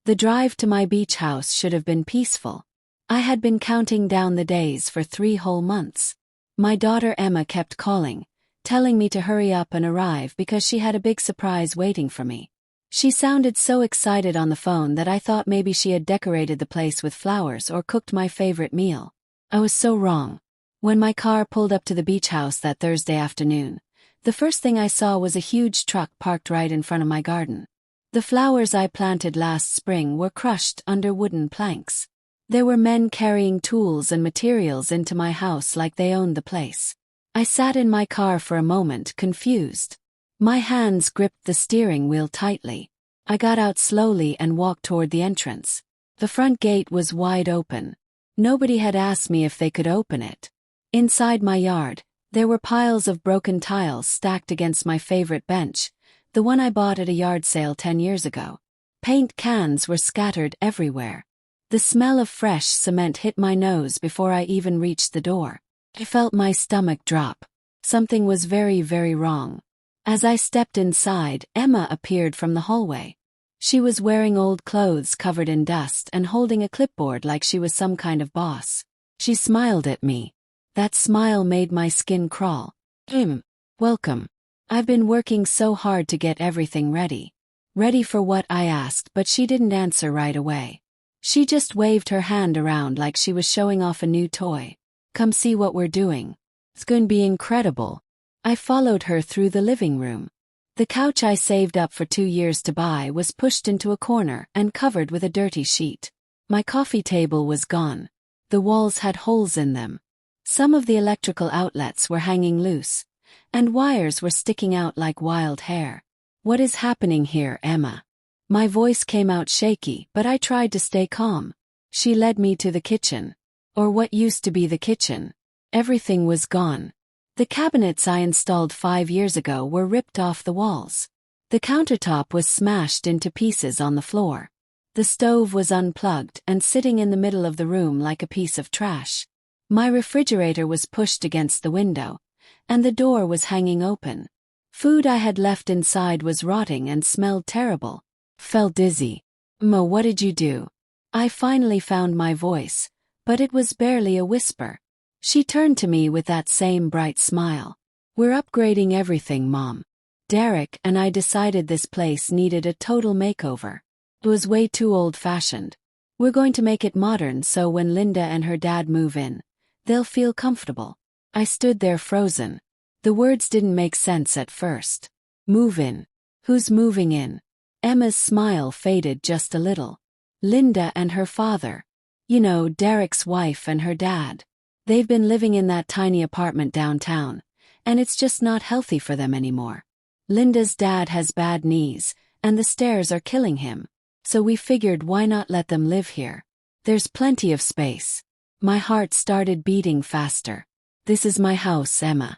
The drive to my beach house should have been peaceful. I had been counting down the days for 3 whole months. My daughter Emma kept calling, telling me to hurry up and arrive because she had a big surprise waiting for me. She sounded so excited on the phone that I thought maybe she had decorated the place with flowers or cooked my favorite meal. I was so wrong. When my car pulled up to the beach house that Thursday afternoon, the first thing I saw was a huge truck parked right in front of my garden. The flowers I planted last spring were crushed under wooden planks. There were men carrying tools and materials into my house like they owned the place. I sat in my car for a moment, confused. My hands gripped the steering wheel tightly. I got out slowly and walked toward the entrance. The front gate was wide open. Nobody had asked me if they could open it. Inside my yard, there were piles of broken tiles stacked against my favorite bench, the one I bought at a yard sale 10 years ago. Paint cans were scattered everywhere. The smell of fresh cement hit my nose before I even reached the door. I felt my stomach drop. Something was very, very wrong. As I stepped inside, Emma appeared from the hallway. She was wearing old clothes covered in dust and holding a clipboard like she was some kind of boss. She smiled at me. That smile made my skin crawl. Welcome. I've been working so hard to get everything ready. Ready for what, I asked, but she didn't answer right away. She just waved her hand around like she was showing off a new toy. Come see what we're doing. It's going to be incredible. I followed her through the living room. The couch I saved up for 2 years to buy was pushed into a corner and covered with a dirty sheet. My coffee table was gone. The walls had holes in them. Some of the electrical outlets were hanging loose, and wires were sticking out like wild hair. What is happening here, Emma? My voice came out shaky, but I tried to stay calm. She led me to the kitchen. Or what used to be the kitchen. Everything was gone. The cabinets I installed 5 years ago were ripped off the walls. The countertop was smashed into pieces on the floor. The stove was unplugged and sitting in the middle of the room like a piece of trash. My refrigerator was pushed against the window, and the door was hanging open. Food I had left inside was rotting and smelled terrible. Felt dizzy. Mo, what did you do? I finally found my voice, but it was barely a whisper. She turned to me with that same bright smile. We're upgrading everything, Mom. Derek and I decided this place needed a total makeover. It was way too old-fashioned. We're going to make it modern so when Linda and her dad move in, they'll feel comfortable. I stood there frozen. The words didn't make sense at first. Move in. Who's moving in? Emma's smile faded just a little. Linda and her father. You know, Derek's wife and her dad. They've been living in that tiny apartment downtown, and it's just not healthy for them anymore. Linda's dad has bad knees, and the stairs are killing him, so we figured why not let them live here. There's plenty of space. My heart started beating faster. This is my house, Emma.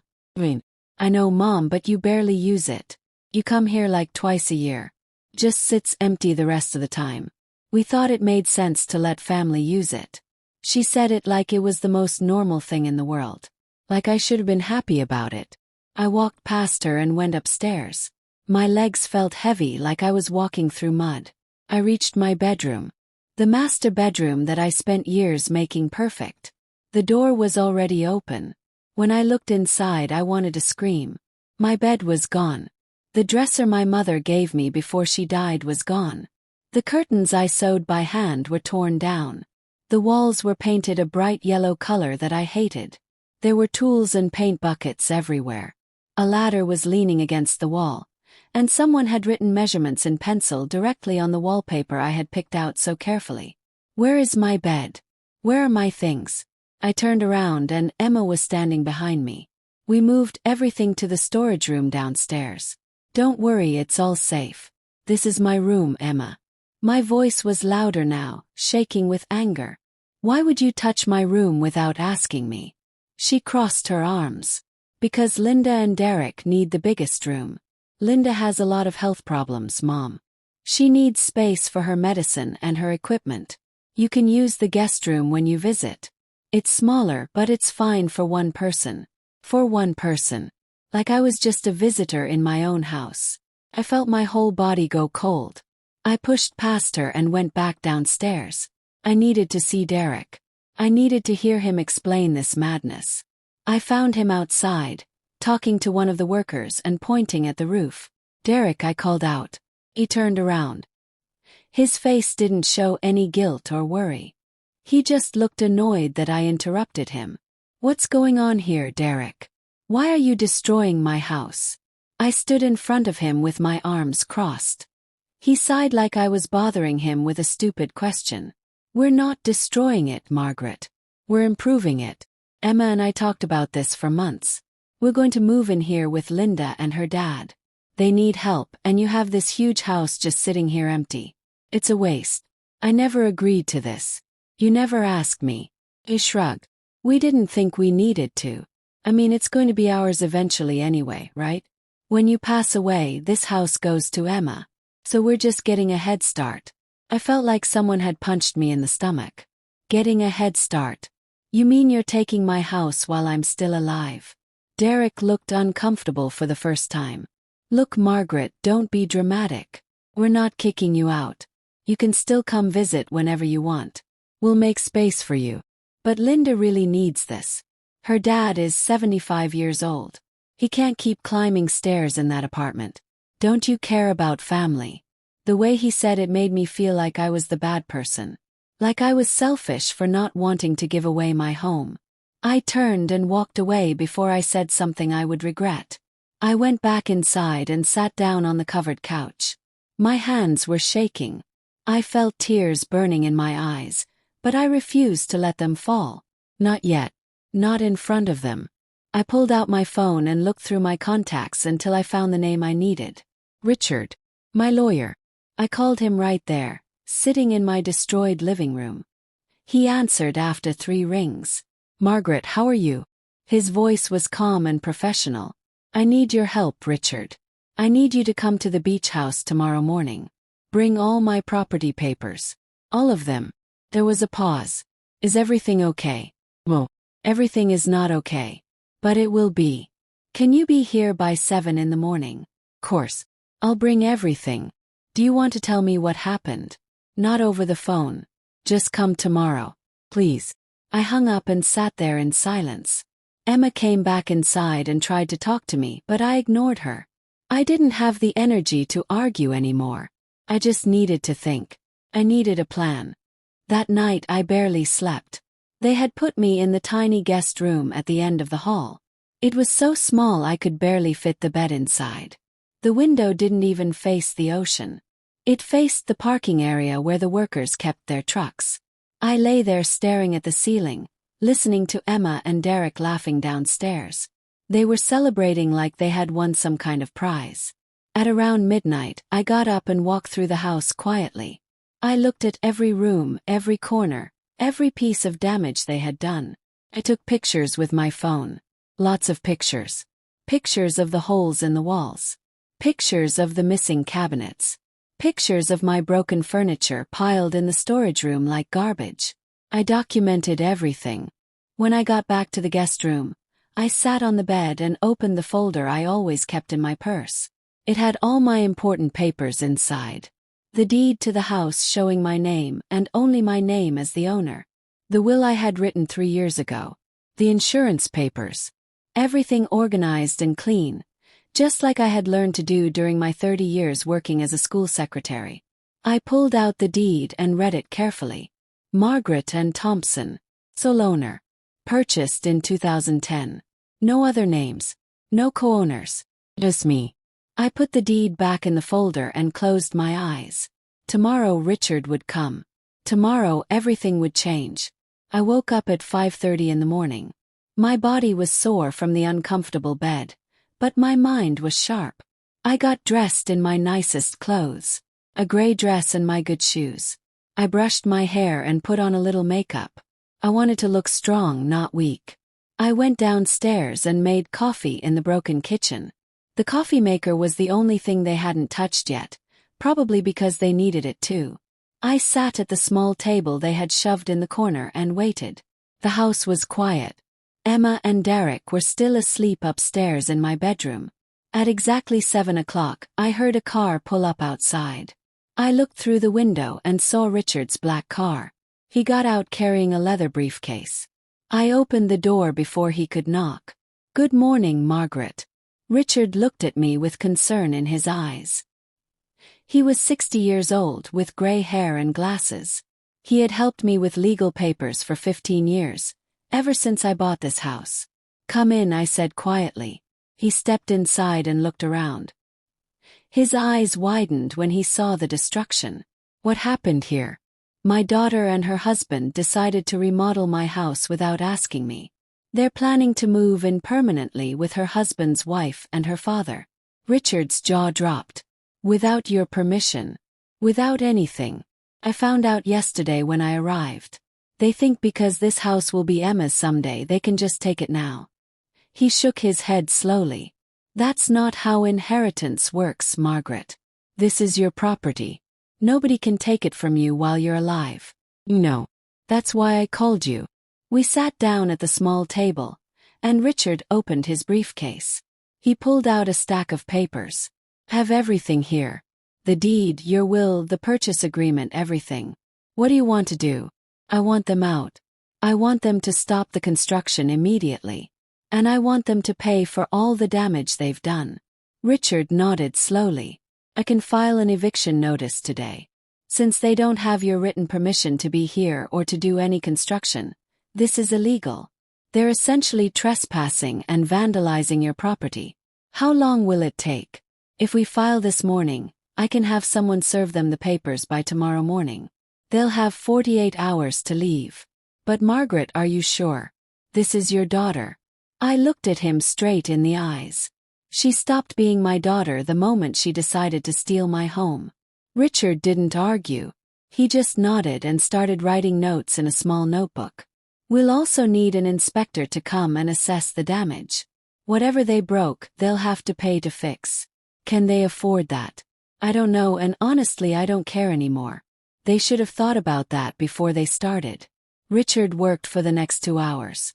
I know, Mom, but you barely use it. You come here like twice a year. Just sits empty the rest of the time. We thought it made sense to let family use it. She said it like it was the most normal thing in the world. Like I should have been happy about it. I walked past her and went upstairs. My legs felt heavy like I was walking through mud. I reached my bedroom. The master bedroom that I spent years making perfect. The door was already open. When I looked inside, I wanted to scream. My bed was gone. The dresser my mother gave me before she died was gone. The curtains I sewed by hand were torn down. The walls were painted a bright yellow color that I hated. There were tools and paint buckets everywhere. A ladder was leaning against the wall, and someone had written measurements in pencil directly on the wallpaper I had picked out so carefully. Where is my bed? Where are my things? I turned around and Emma was standing behind me. We moved everything to the storage room downstairs. Don't worry, it's all safe. This is my room, Emma. My voice was louder now, shaking with anger. Why would you touch my room without asking me? She crossed her arms. Because Linda and Derek need the biggest room. Linda has a lot of health problems, Mom. She needs space for her medicine and her equipment. You can use the guest room when you visit. It's smaller, but it's fine for one person. For one person. Like I was just a visitor in my own house. I felt my whole body go cold. I pushed past her and went back downstairs. I needed to see Derek. I needed to hear him explain this madness. I found him outside, talking to one of the workers and pointing at the roof. "Derek," I called out. He turned around. His face didn't show any guilt or worry. He just looked annoyed that I interrupted him. "What's going on here, Derek? Why are you destroying my house?" I stood in front of him with my arms crossed. He sighed like I was bothering him with a stupid question. "We're not destroying it, Margaret. We're improving it. Emma and I talked about this for months. We're going to move in here with Linda and her dad. They need help, and you have this huge house just sitting here empty. It's a waste. I never agreed to this. You never asked me." He shrugged. "We didn't think we needed to. I mean, it's going to be ours eventually anyway, right? When you pass away, this house goes to Emma. So we're just getting a head start." I felt like someone had punched me in the stomach. "Getting a head start? You mean you're taking my house while I'm still alive?" Derek looked uncomfortable for the first time. "Look, Margaret, don't be dramatic. We're not kicking you out. You can still come visit whenever you want. We'll make space for you. But Linda really needs this. Her dad is 75 years old. He can't keep climbing stairs in that apartment. Don't you care about family?" The way he said it made me feel like I was the bad person. Like I was selfish for not wanting to give away my home. I turned and walked away before I said something I would regret. I went back inside and sat down on the covered couch. My hands were shaking. I felt tears burning in my eyes, but I refused to let them fall. Not yet. Not in front of them. I pulled out my phone and looked through my contacts until I found the name I needed. Richard. My lawyer. I called him right there, sitting in my destroyed living room. He answered after 3 rings. "Margaret, how are you?" His voice was calm and professional. "I need your help, Richard. I need you to come to the beach house tomorrow morning. Bring all my property papers. All of them." There was a pause. "Is everything okay?" "Well, everything is not okay. But it will be. Can you be here by 7 in the morning?" "Course. I'll bring everything. Do you want to tell me what happened?" "Not over the phone. Just come tomorrow. Please." I hung up and sat there in silence. Emma came back inside and tried to talk to me, but I ignored her. I didn't have the energy to argue anymore. I just needed to think. I needed a plan. That night I barely slept. They had put me in the tiny guest room at the end of the hall. It was so small I could barely fit the bed inside. The window didn't even face the ocean. It faced the parking area where the workers kept their trucks. I lay there staring at the ceiling, listening to Emma and Derek laughing downstairs. They were celebrating like they had won some kind of prize. At around midnight, I got up and walked through the house quietly. I looked at every room, every corner, every piece of damage they had done. I took pictures with my phone. Lots of pictures. Pictures of the holes in the walls. Pictures of the missing cabinets. Pictures of my broken furniture piled in the storage room like garbage. I documented everything. When I got back to the guest room, I sat on the bed and opened the folder I always kept in my purse. It had all my important papers inside. The deed to the house showing my name and only my name as the owner. The will I had written 3 years ago. The insurance papers. Everything organized and clean, just like I had learned to do during my 30 years working as a school secretary. I pulled out the deed and read it carefully. Margaret and Thompson, sole owner. Purchased in 2010. No other names. No co-owners. Just me. I put the deed back in the folder and closed my eyes. Tomorrow Richard would come. Tomorrow everything would change. I woke up at 5:30 in the morning. My body was sore from the uncomfortable bed, but my mind was sharp. I got dressed in my nicest clothes. A gray dress and my good shoes. I brushed my hair and put on a little makeup. I wanted to look strong, not weak. I went downstairs and made coffee in the broken kitchen. The coffee maker was the only thing they hadn't touched yet, probably because they needed it too. I sat at the small table they had shoved in the corner and waited. The house was quiet. Emma and Derek were still asleep upstairs in my bedroom. At exactly 7 o'clock, I heard a car pull up outside. I looked through the window and saw Richard's black car. He got out carrying a leather briefcase. I opened the door before he could knock. "Good morning, Margaret." Richard looked at me with concern in his eyes. He was 60 years old with gray hair and glasses. He had helped me with legal papers for 15 years, ever since I bought this house. "Come in," I said quietly. He stepped inside and looked around. His eyes widened when he saw the destruction. "What happened here?" "My daughter and her husband decided to remodel my house without asking me. They're planning to move in permanently with her husband's wife and her father." Richard's jaw dropped. "Without your permission?" "Without anything. I found out yesterday when I arrived. They think because this house will be Emma's someday they can just take it now." He shook his head slowly. "That's not how inheritance works, Margaret. This is your property. Nobody can take it from you while you're alive." "No. That's why I called you." We sat down at the small table, and Richard opened his briefcase. He pulled out a stack of papers. "Have everything here. The deed, your will, the purchase agreement, everything." "What do you want to do?" "I want them out. I want them to stop the construction immediately. And I want them to pay for all the damage they've done." Richard nodded slowly. "I can file an eviction notice today. Since they don't have your written permission to be here or to do any construction, this is illegal. They're essentially trespassing and vandalizing your property." "How long will it take?" "If we file this morning, I can have someone serve them the papers by tomorrow morning. They'll have 48 hours to leave." "But Margaret, are you sure? This is your daughter." I looked at him straight in the eyes. "She stopped being my daughter the moment she decided to steal my home." Richard didn't argue. He just nodded and started writing notes in a small notebook. "We'll also need an inspector to come and assess the damage. Whatever they broke, they'll have to pay to fix." "Can they afford that?" "I don't know, and honestly I don't care anymore. They should have thought about that before they started." Richard worked for the next 2 hours.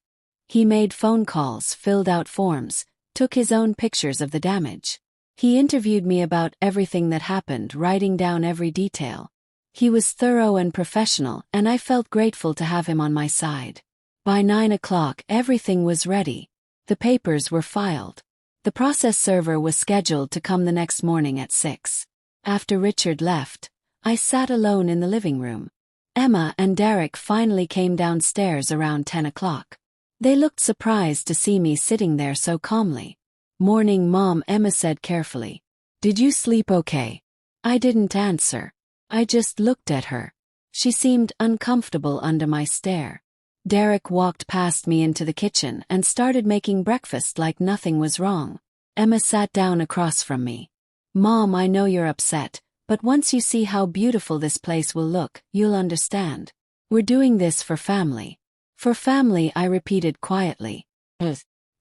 He made phone calls, filled out forms, took his own pictures of the damage. He interviewed me about everything that happened, writing down every detail. He was thorough and professional, and I felt grateful to have him on my side. By 9 o'clock, everything was ready. The papers were filed. The process server was scheduled to come the next morning at 6. After Richard left, I sat alone in the living room. Emma and Derek finally came downstairs around 10 o'clock. They looked surprised to see me sitting there so calmly. "Morning, Mom," Emma said carefully. "Did you sleep okay?" I didn't answer. I just looked at her. She seemed uncomfortable under my stare. Derek walked past me into the kitchen and started making breakfast like nothing was wrong. Emma sat down across from me. "Mom, I know you're upset, but once you see how beautiful this place will look, you'll understand. We're doing this for family." "For family," I repeated quietly.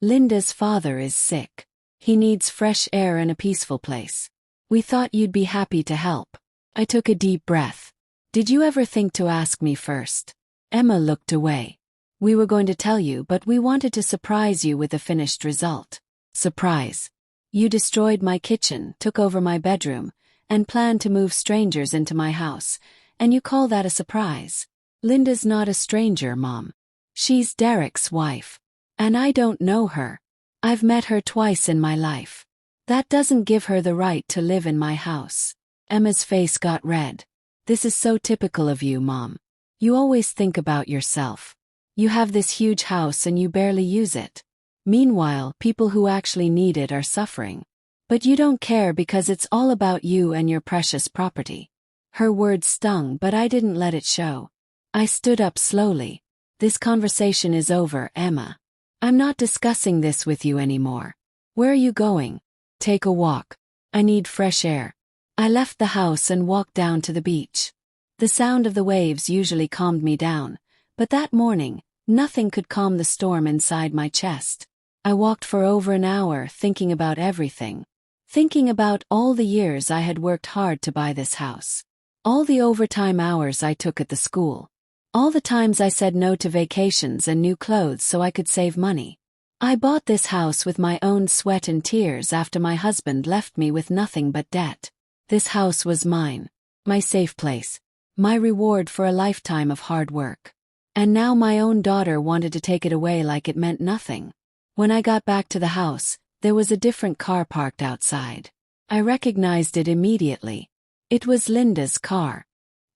"Linda's father is sick. He needs fresh air and a peaceful place. We thought you'd be happy to help." I took a deep breath. "Did you ever think to ask me first?" Emma looked away. "We were going to tell you, but we wanted to surprise you with the finished result." "Surprise? You destroyed my kitchen, took over my bedroom, and planned to move strangers into my house, and you call that a surprise?" "Linda's not a stranger, Mom. She's Derek's wife. And I don't know her. I've met her twice in my life. That doesn't give her the right to live in my house." Emma's face got red. "This is so typical of you, Mom. You always think about yourself. You have this huge house and you barely use it. Meanwhile, people who actually need it are suffering. But you don't care because it's all about you and your precious property." Her words stung, but I didn't let it show. I stood up slowly. "This conversation is over, Emma. I'm not discussing this with you anymore. Where are you going?" "Take a walk. I need fresh air." I left the house and walked down to the beach. The sound of the waves usually calmed me down, but that morning, nothing could calm the storm inside my chest. I walked for over an hour thinking about everything. Thinking about all the years I had worked hard to buy this house. All the overtime hours I took at the school. All the times I said no to vacations and new clothes so I could save money. I bought this house with my own sweat and tears after my husband left me with nothing but debt. This house was mine. My safe place. My reward for a lifetime of hard work. And now my own daughter wanted to take it away like it meant nothing. When I got back to the house, there was a different car parked outside. I recognized it immediately. It was Linda's car.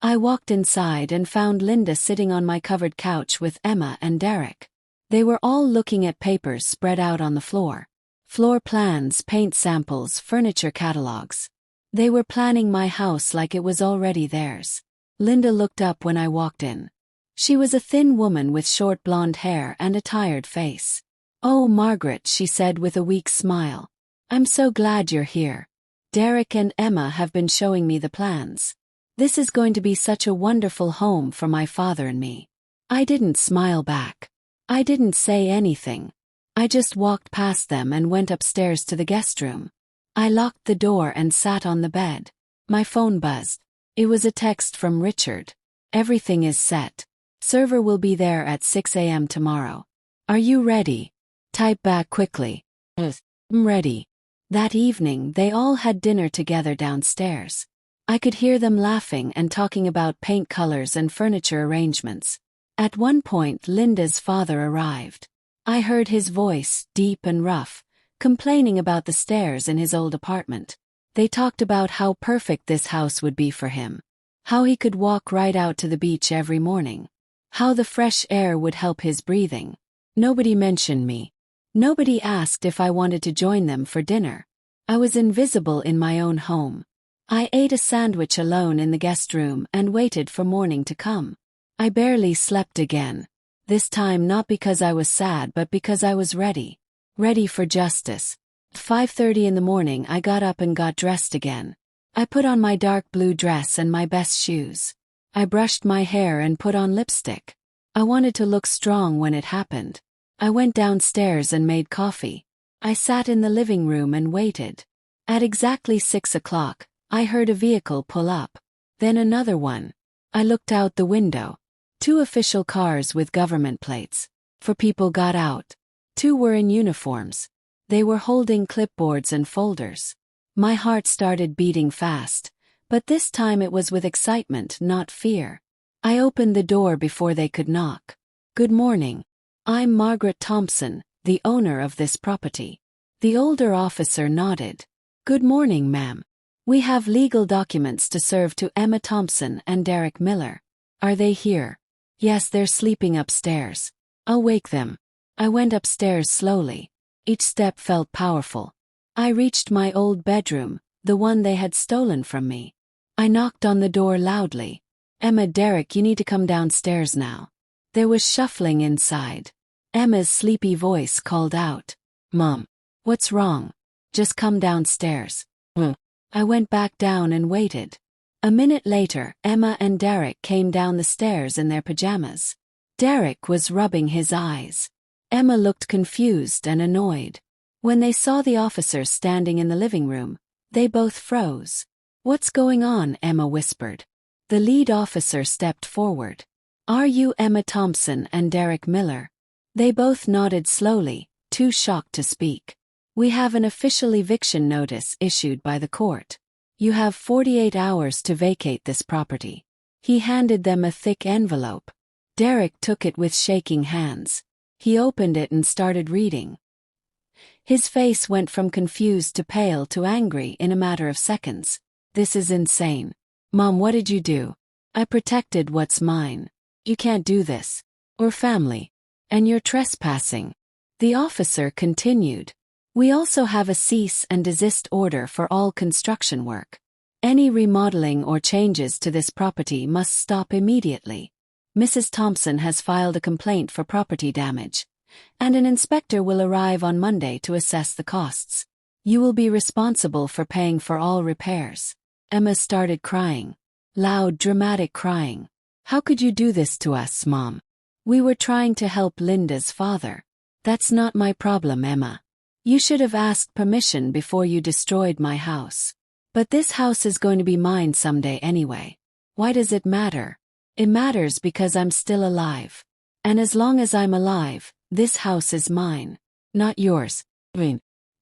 I walked inside and found Linda sitting on my covered couch with Emma and Derek. They were all looking at papers spread out on the floor. Floor plans, paint samples, furniture catalogs. They were planning my house like it was already theirs. Linda looked up when I walked in. She was a thin woman with short blonde hair and a tired face. "Oh, Margaret," she said with a weak smile. "I'm so glad you're here. Derek and Emma have been showing me the plans. This is going to be such a wonderful home for my father and me." I didn't smile back. I didn't say anything. I just walked past them and went upstairs to the guest room. I locked the door and sat on the bed. My phone buzzed. It was a text from Richard. "Everything is set. Server will be there at 6 a.m. tomorrow. Are you ready?" Type back quickly. "I'm ready." That evening, they all had dinner together downstairs. I could hear them laughing and talking about paint colors and furniture arrangements. At one point, Linda's father arrived. I heard his voice, deep and rough, complaining about the stairs in his old apartment. They talked about how perfect this house would be for him. How he could walk right out to the beach every morning. How the fresh air would help his breathing. Nobody mentioned me. Nobody asked if I wanted to join them for dinner. I was invisible in my own home. I ate a sandwich alone in the guest room and waited for morning to come. I barely slept again. This time not because I was sad but because I was ready. Ready for justice. At 5:30 in the morning I got up and got dressed again. I put on my dark blue dress and my best shoes. I brushed my hair and put on lipstick. I wanted to look strong when it happened. I went downstairs and made coffee. I sat in the living room and waited. At exactly 6 o'clock, I heard a vehicle pull up. Then another one. I looked out the window. 2 official cars with government plates. 4 people got out. 2 were in uniforms. They were holding clipboards and folders. My heart started beating fast, but this time it was with excitement, not fear. I opened the door before they could knock. "Good morning. I'm Margaret Thompson, the owner of this property." The older officer nodded. "Good morning, ma'am. We have legal documents to serve to Emma Thompson and Derek Miller. Are they here?" "Yes, they're sleeping upstairs. I'll wake them." I went upstairs slowly. Each step felt powerful. I reached my old bedroom, the one they had stolen from me. I knocked on the door loudly. "Emma, Derek, you need to come downstairs now." There was shuffling inside. Emma's sleepy voice called out, "Mom, what's wrong? Just come downstairs." I went back down and waited. A minute later, Emma and Derek came down the stairs in their pajamas. Derek was rubbing his eyes. Emma looked confused and annoyed. When they saw the officers standing in the living room, they both froze. "What's going on?" Emma whispered. The lead officer stepped forward. "Are you Emma Thompson and Derek Miller?" They both nodded slowly, too shocked to speak. "We have an official eviction notice issued by the court. You have 48 hours to vacate this property." He handed them a thick envelope. Derek took it with shaking hands. He opened it and started reading. His face went from confused to pale to angry in a matter of seconds. "This is insane. Mom, what did you do?" "I protected what's mine. You can't do this. Or family. And you're trespassing." The officer continued. "We also have a cease and desist order for all construction work. Any remodeling or changes to this property must stop immediately. Mrs. Thompson has filed a complaint for property damage, and an inspector will arrive on Monday to assess the costs. You will be responsible for paying for all repairs." Emma started crying. Loud, dramatic crying. "How could you do this to us, Mom? We were trying to help Linda's father." "That's not my problem, Emma. You should have asked permission before you destroyed my house. But this house is going to be mine someday anyway. Why does it matter? It matters because I'm still alive. And as long as I'm alive, this house is mine. Not yours."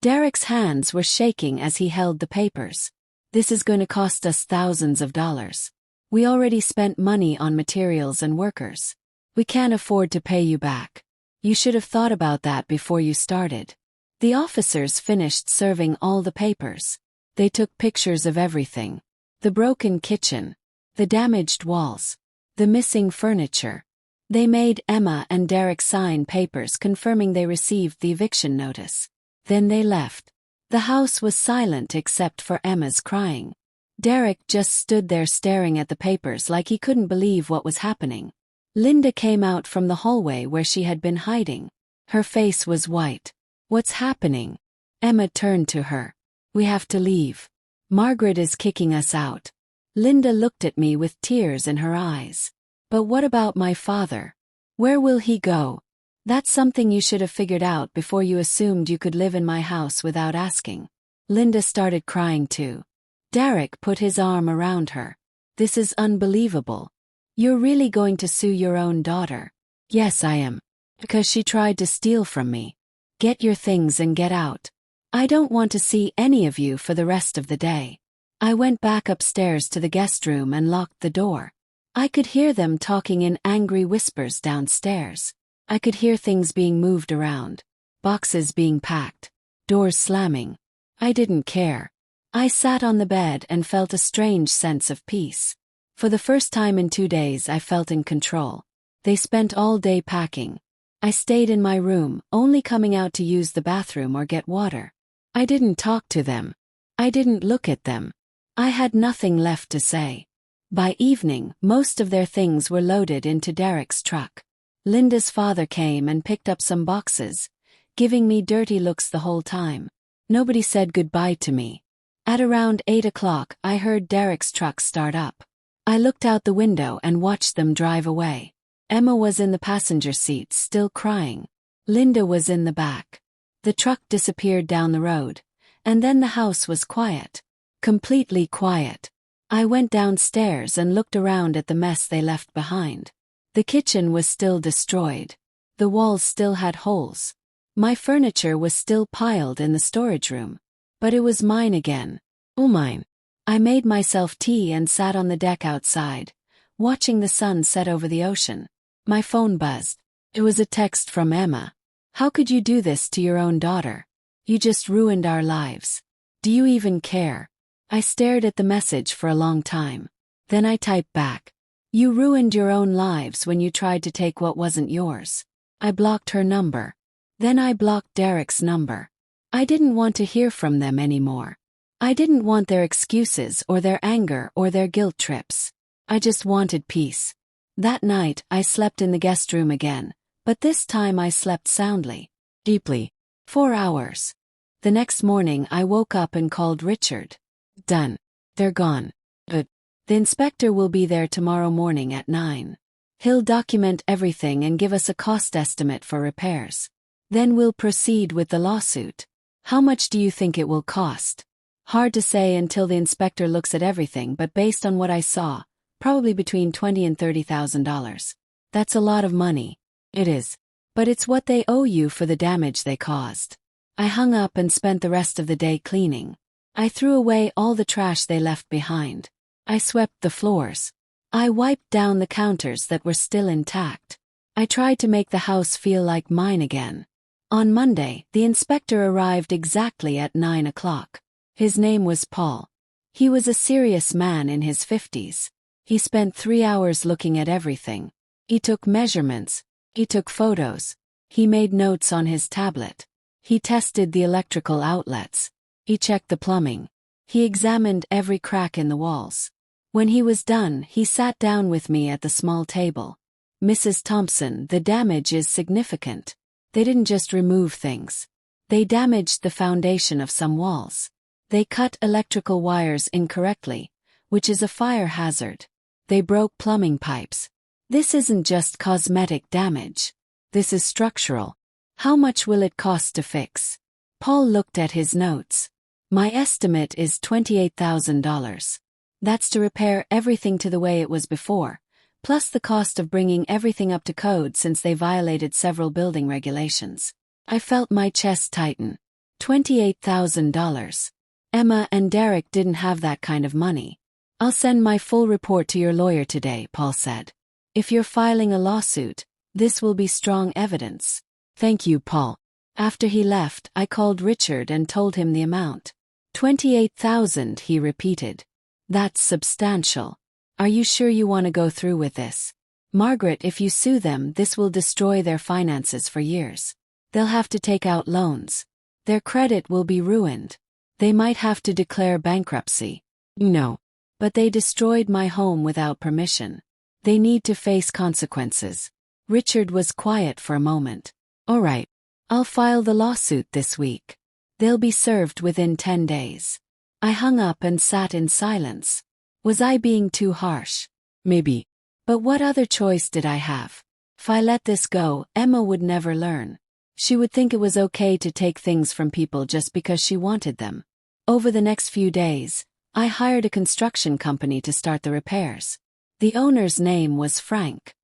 Derek's hands were shaking as he held the papers. This is going to cost us thousands of dollars. We already spent money on materials and workers. We can't afford to pay you back. You should have thought about that before you started. The officers finished serving all the papers. They took pictures of everything. The broken kitchen, the damaged walls, the missing furniture. They made Emma and Derek sign papers confirming they received the eviction notice. Then they left. The house was silent except for Emma's crying. Derek just stood there staring at the papers like he couldn't believe what was happening. Linda came out from the hallway where she had been hiding. Her face was white. What's happening? Emma turned to her. We have to leave. Margaret is kicking us out. Linda looked at me with tears in her eyes. But what about my father? Where will he go? That's something you should have figured out before you assumed you could live in my house without asking. Linda started crying too. Derek put his arm around her. This is unbelievable. You're really going to sue your own daughter? Yes, I am. Because she tried to steal from me. Get your things and get out. I don't want to see any of you for the rest of the day. I went back upstairs to the guest room and locked the door. I could hear them talking in angry whispers downstairs. I could hear things being moved around, boxes being packed, doors slamming. I didn't care. I sat on the bed and felt a strange sense of peace. For the first time in 2 days I felt in control. They spent all day packing. I stayed in my room, only coming out to use the bathroom or get water. I didn't talk to them. I didn't look at them. I had nothing left to say. By evening, most of their things were loaded into Derek's truck. Linda's father came and picked up some boxes, giving me dirty looks the whole time. Nobody said goodbye to me. At around 8 o'clock, I heard Derek's truck start up. I looked out the window and watched them drive away. Emma was in the passenger seat, still crying. Linda was in the back. The truck disappeared down the road, and then the house was quiet. Completely quiet. I went downstairs and looked around at the mess they left behind. The kitchen was still destroyed. The walls still had holes. My furniture was still piled in the storage room. But it was mine again. All mine. I made myself tea and sat on the deck outside, watching the sun set over the ocean. My phone buzzed. It was a text from Emma. How could you do this to your own daughter? You just ruined our lives. Do you even care? I stared at the message for a long time. Then I typed back. You ruined your own lives when you tried to take what wasn't yours. I blocked her number. Then I blocked Derek's number. I didn't want to hear from them anymore. I didn't want their excuses or their anger or their guilt trips. I just wanted peace. That night I slept in the guest room again, but this time I slept soundly. Deeply. 4 hours. The next morning I woke up and called Richard. Done. They're gone. But the inspector will be there tomorrow morning at 9. He'll document everything and give us a cost estimate for repairs. Then we'll proceed with the lawsuit. How much do you think it will cost? Hard to say until the inspector looks at everything, but based on what I saw, probably between $20,000 and $30,000. That's a lot of money. It is. But it's what they owe you for the damage they caused. I hung up and spent the rest of the day cleaning. I threw away all the trash they left behind. I swept the floors. I wiped down the counters that were still intact. I tried to make the house feel like mine again. On Monday, the inspector arrived exactly at 9 o'clock. His name was Paul. He was a serious man in his 50s. He spent 3 hours looking at everything. He took measurements. He took photos. He made notes on his tablet. He tested the electrical outlets. He checked the plumbing. He examined every crack in the walls. When he was done, he sat down with me at the small table. Mrs. Thompson, the damage is significant. They didn't just remove things. They damaged the foundation of some walls. They cut electrical wires incorrectly, which is a fire hazard. They broke plumbing pipes. This isn't just cosmetic damage. This is structural. How much will it cost to fix? Paul looked at his notes. My estimate is $28,000. That's to repair everything to the way it was before, plus the cost of bringing everything up to code since they violated several building regulations. I felt my chest tighten. $28,000. Emma and Derek didn't have that kind of money. I'll send my full report to your lawyer today, Paul said. If you're filing a lawsuit, this will be strong evidence. Thank you, Paul. After he left, I called Richard and told him the amount. 28,000, he repeated. That's substantial. Are you sure you want to go through with this? Margaret, if you sue them, this will destroy their finances for years. They'll have to take out loans. Their credit will be ruined. They might have to declare bankruptcy. No. But they destroyed my home without permission. They need to face consequences. Richard was quiet for a moment. All right. I'll file the lawsuit this week. They'll be served within 10 days. I hung up and sat in silence. Was I being too harsh? Maybe. But what other choice did I have? If I let this go, Emma would never learn. She would think it was okay to take things from people just because she wanted them. Over the next few days, I hired a construction company to start the repairs. The owner's name was Frank.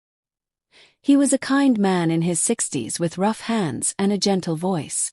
He was a kind man in his 60s with rough hands and a gentle voice.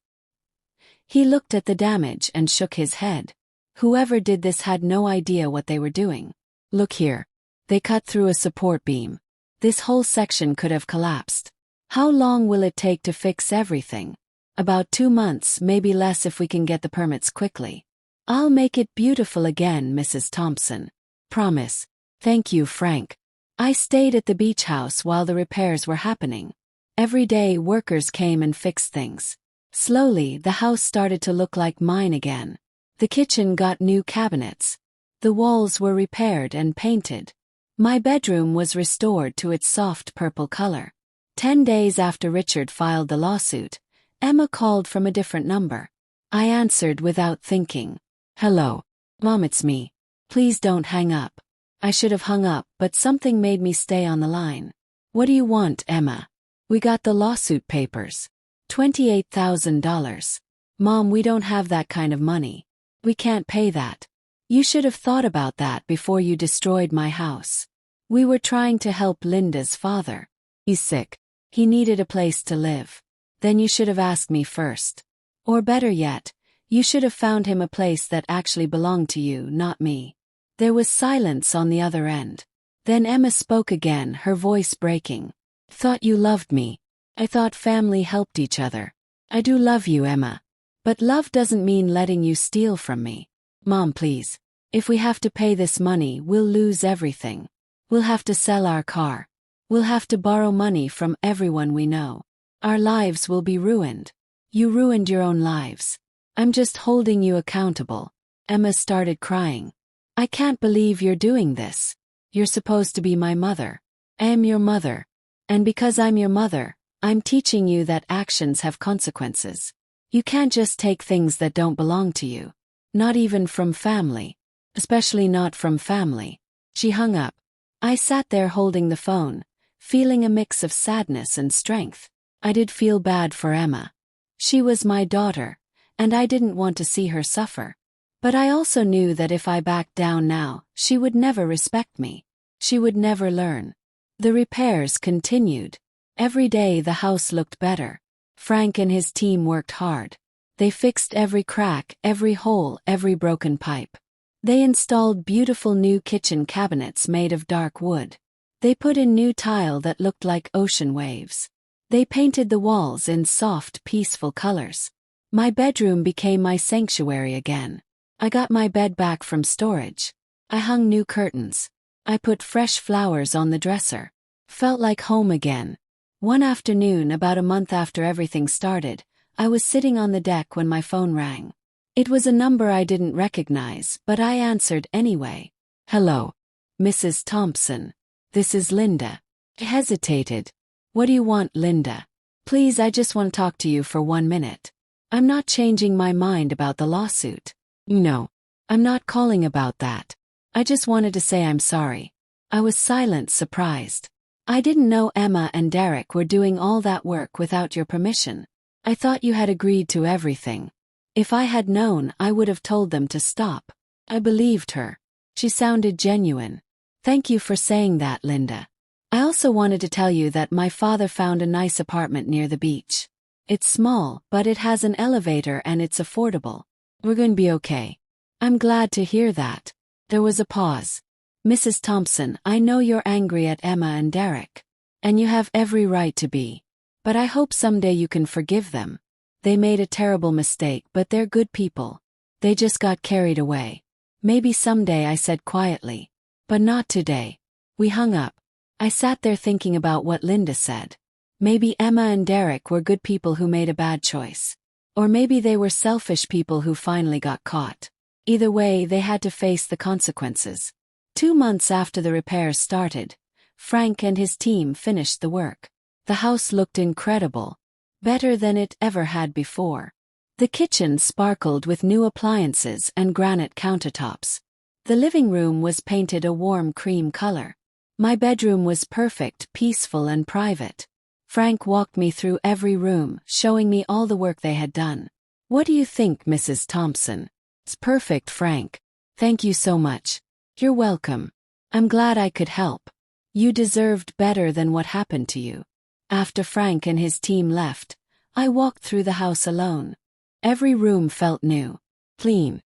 He looked at the damage and shook his head. Whoever did this had no idea what they were doing. Look here. They cut through a support beam. This whole section could have collapsed. How long will it take to fix everything? About 2 months, maybe less if we can get the permits quickly. I'll make it beautiful again, Mrs. Thompson. Promise. Thank you, Frank. I stayed at the beach house while the repairs were happening. Every day workers came and fixed things. Slowly, the house started to look like mine again. The kitchen got new cabinets. The walls were repaired and painted. My bedroom was restored to its soft purple color. 10 days after Richard filed the lawsuit, Emma called from a different number. I answered without thinking. Hello. Mom, it's me. Please don't hang up. I should have hung up, but something made me stay on the line. What do you want, Emma? We got the lawsuit papers. $28,000. Mom, we don't have that kind of money. We can't pay that. You should have thought about that before you destroyed my house. We were trying to help Linda's father. He's sick. He needed a place to live. Then you should have asked me first. Or better yet, you should have found him a place that actually belonged to you, not me. There was silence on the other end. Then Emma spoke again, her voice breaking. Thought you loved me. I thought family helped each other. I do love you, Emma. But love doesn't mean letting you steal from me. Mom, please. If we have to pay this money, we'll lose everything. We'll have to sell our car. We'll have to borrow money from everyone we know. Our lives will be ruined. You ruined your own lives. I'm just holding you accountable. Emma started crying. I can't believe you're doing this. You're supposed to be my mother. I am your mother. And because I'm your mother, I'm teaching you that actions have consequences. You can't just take things that don't belong to you. Not even from family. Especially not from family. She hung up. I sat there holding the phone, feeling a mix of sadness and strength. I did feel bad for Emma. She was my daughter, and I didn't want to see her suffer. But I also knew that if I backed down now, she would never respect me. She would never learn. The repairs continued. Every day the house looked better. Frank and his team worked hard. They fixed every crack, every hole, every broken pipe. They installed beautiful new kitchen cabinets made of dark wood. They put in new tile that looked like ocean waves. They painted the walls in soft, peaceful colors. My bedroom became my sanctuary again. I got my bed back from storage. I hung new curtains. I put fresh flowers on the dresser. Felt like home again. One afternoon, about a month after everything started, I was sitting on the deck when my phone rang. It was a number I didn't recognize, but I answered anyway. Hello. Mrs. Thompson. This is Linda. I hesitated. What do you want, Linda? Please, I just want to talk to you for 1 minute. I'm not changing my mind about the lawsuit. No. I'm not calling about that. I just wanted to say I'm sorry. I was silent, surprised. I didn't know Emma and Derek were doing all that work without your permission. I thought you had agreed to everything. If I had known, I would have told them to stop. I believed her. She sounded genuine. Thank you for saying that, Linda. I also wanted to tell you that my father found a nice apartment near the beach. It's small, but it has an elevator and it's affordable. We're going to be okay. I'm glad to hear that. There was a pause. Mrs. Thompson, I know you're angry at Emma and Derek. And you have every right to be. But I hope someday you can forgive them. They made a terrible mistake, but they're good people. They just got carried away. Maybe someday, I said quietly. But not today. We hung up. I sat there thinking about what Linda said. Maybe Emma and Derek were good people who made a bad choice. Or maybe they were selfish people who finally got caught. Either way, they had to face the consequences. 2 months after the repairs started, Frank and his team finished the work. The house looked incredible. Better than it ever had before. The kitchen sparkled with new appliances and granite countertops. The living room was painted a warm cream color. My bedroom was perfect, peaceful and private. Frank walked me through every room, showing me all the work they had done. What do you think, Mrs. Thompson? It's perfect, Frank. Thank you so much. You're welcome. I'm glad I could help. You deserved better than what happened to you. After Frank and his team left, I walked through the house alone. Every room felt new. Clean.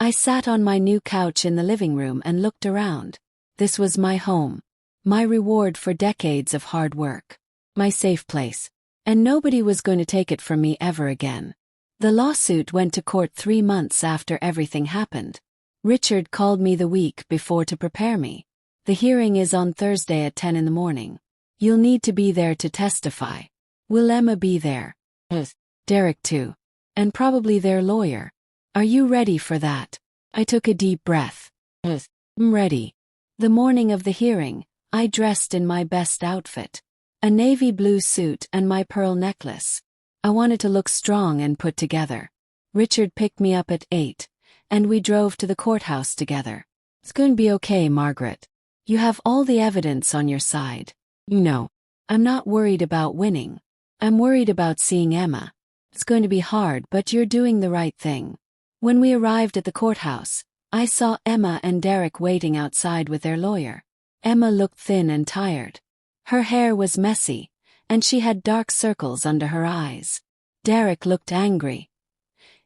I sat on my new couch in the living room and looked around. This was my home. My reward for decades of hard work. My safe place. And nobody was going to take it from me ever again. The lawsuit went to court 3 months after everything happened. Richard called me the week before to prepare me. The hearing is on Thursday at 10 in the morning. You'll need to be there to testify. Will Emma be there? Yes. Derek too. And probably their lawyer. Are you ready for that? I took a deep breath. Yes. I'm ready. The morning of the hearing, I dressed in my best outfit. A navy blue suit and my pearl necklace. I wanted to look strong and put together. Richard picked me up at 8, and we drove to the courthouse together. It's going to be okay, Margaret. You have all the evidence on your side. You know, I'm not worried about winning. I'm worried about seeing Emma. It's going to be hard, but you're doing the right thing. When we arrived at the courthouse, I saw Emma and Derek waiting outside with their lawyer. Emma looked thin and tired. Her hair was messy, and she had dark circles under her eyes. Derek looked angry.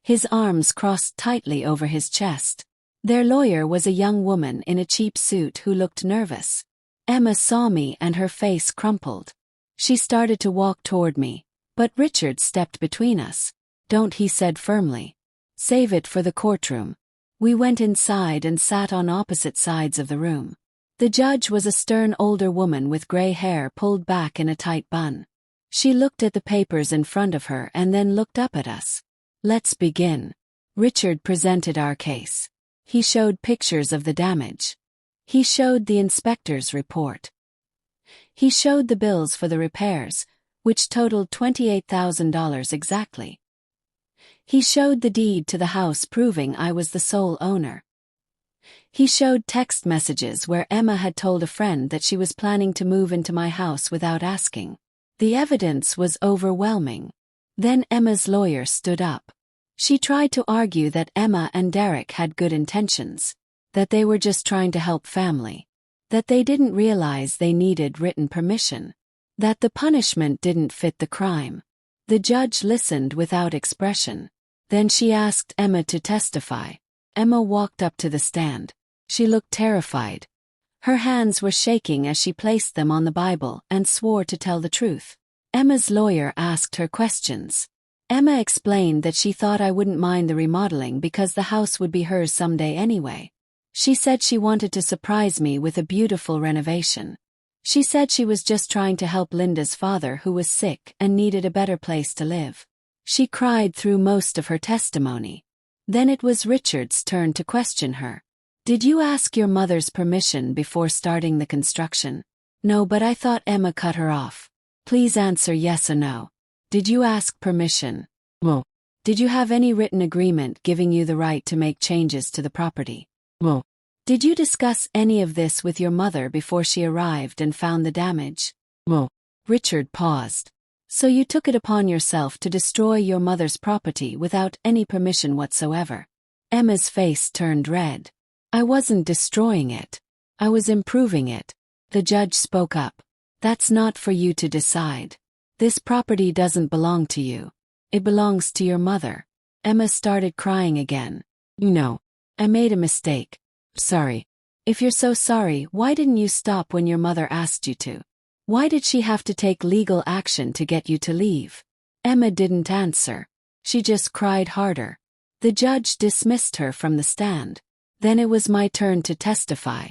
His arms crossed tightly over his chest. Their lawyer was a young woman in a cheap suit who looked nervous. Emma saw me and her face crumpled. She started to walk toward me, but Richard stepped between us. Don't, he said firmly. Save it for the courtroom. We went inside and sat on opposite sides of the room. The judge was a stern older woman with gray hair pulled back in a tight bun. She looked at the papers in front of her and then looked up at us. Let's begin. Richard presented our case. He showed pictures of the damage. He showed the inspector's report. He showed the bills for the repairs, which totaled $28,000 exactly. He showed the deed to the house proving I was the sole owner. He showed text messages where Emma had told a friend that she was planning to move into my house without asking. The evidence was overwhelming. Then Emma's lawyer stood up. She tried to argue that Emma and Derek had good intentions, that they were just trying to help family, that they didn't realize they needed written permission, that the punishment didn't fit the crime. The judge listened without expression. Then she asked Emma to testify. Emma walked up to the stand. She looked terrified. Her hands were shaking as she placed them on the Bible and swore to tell the truth. Emma's lawyer asked her questions. Emma explained that she thought I wouldn't mind the remodeling because the house would be hers someday anyway. She said she wanted to surprise me with a beautiful renovation. She said she was just trying to help Linda's father, who was sick and needed a better place to live. She cried through most of her testimony. Then it was Richard's turn to question her. Did you ask your mother's permission before starting the construction? No, but I thought. Emma cut her off. Please answer yes or no. Did you ask permission? No. Did you have any written agreement giving you the right to make changes to the property? No. Did you discuss any of this with your mother before she arrived and found the damage? No. Richard paused. So you took it upon yourself to destroy your mother's property without any permission whatsoever? Emma's face turned red. I wasn't destroying it. I was improving it. The judge spoke up. That's not for you to decide. This property doesn't belong to you. It belongs to your mother. Emma started crying again. No. I made a mistake. Sorry. If you're so sorry, why didn't you stop when your mother asked you to? Why did she have to take legal action to get you to leave? Emma didn't answer. She just cried harder. The judge dismissed her from the stand. Then it was my turn to testify.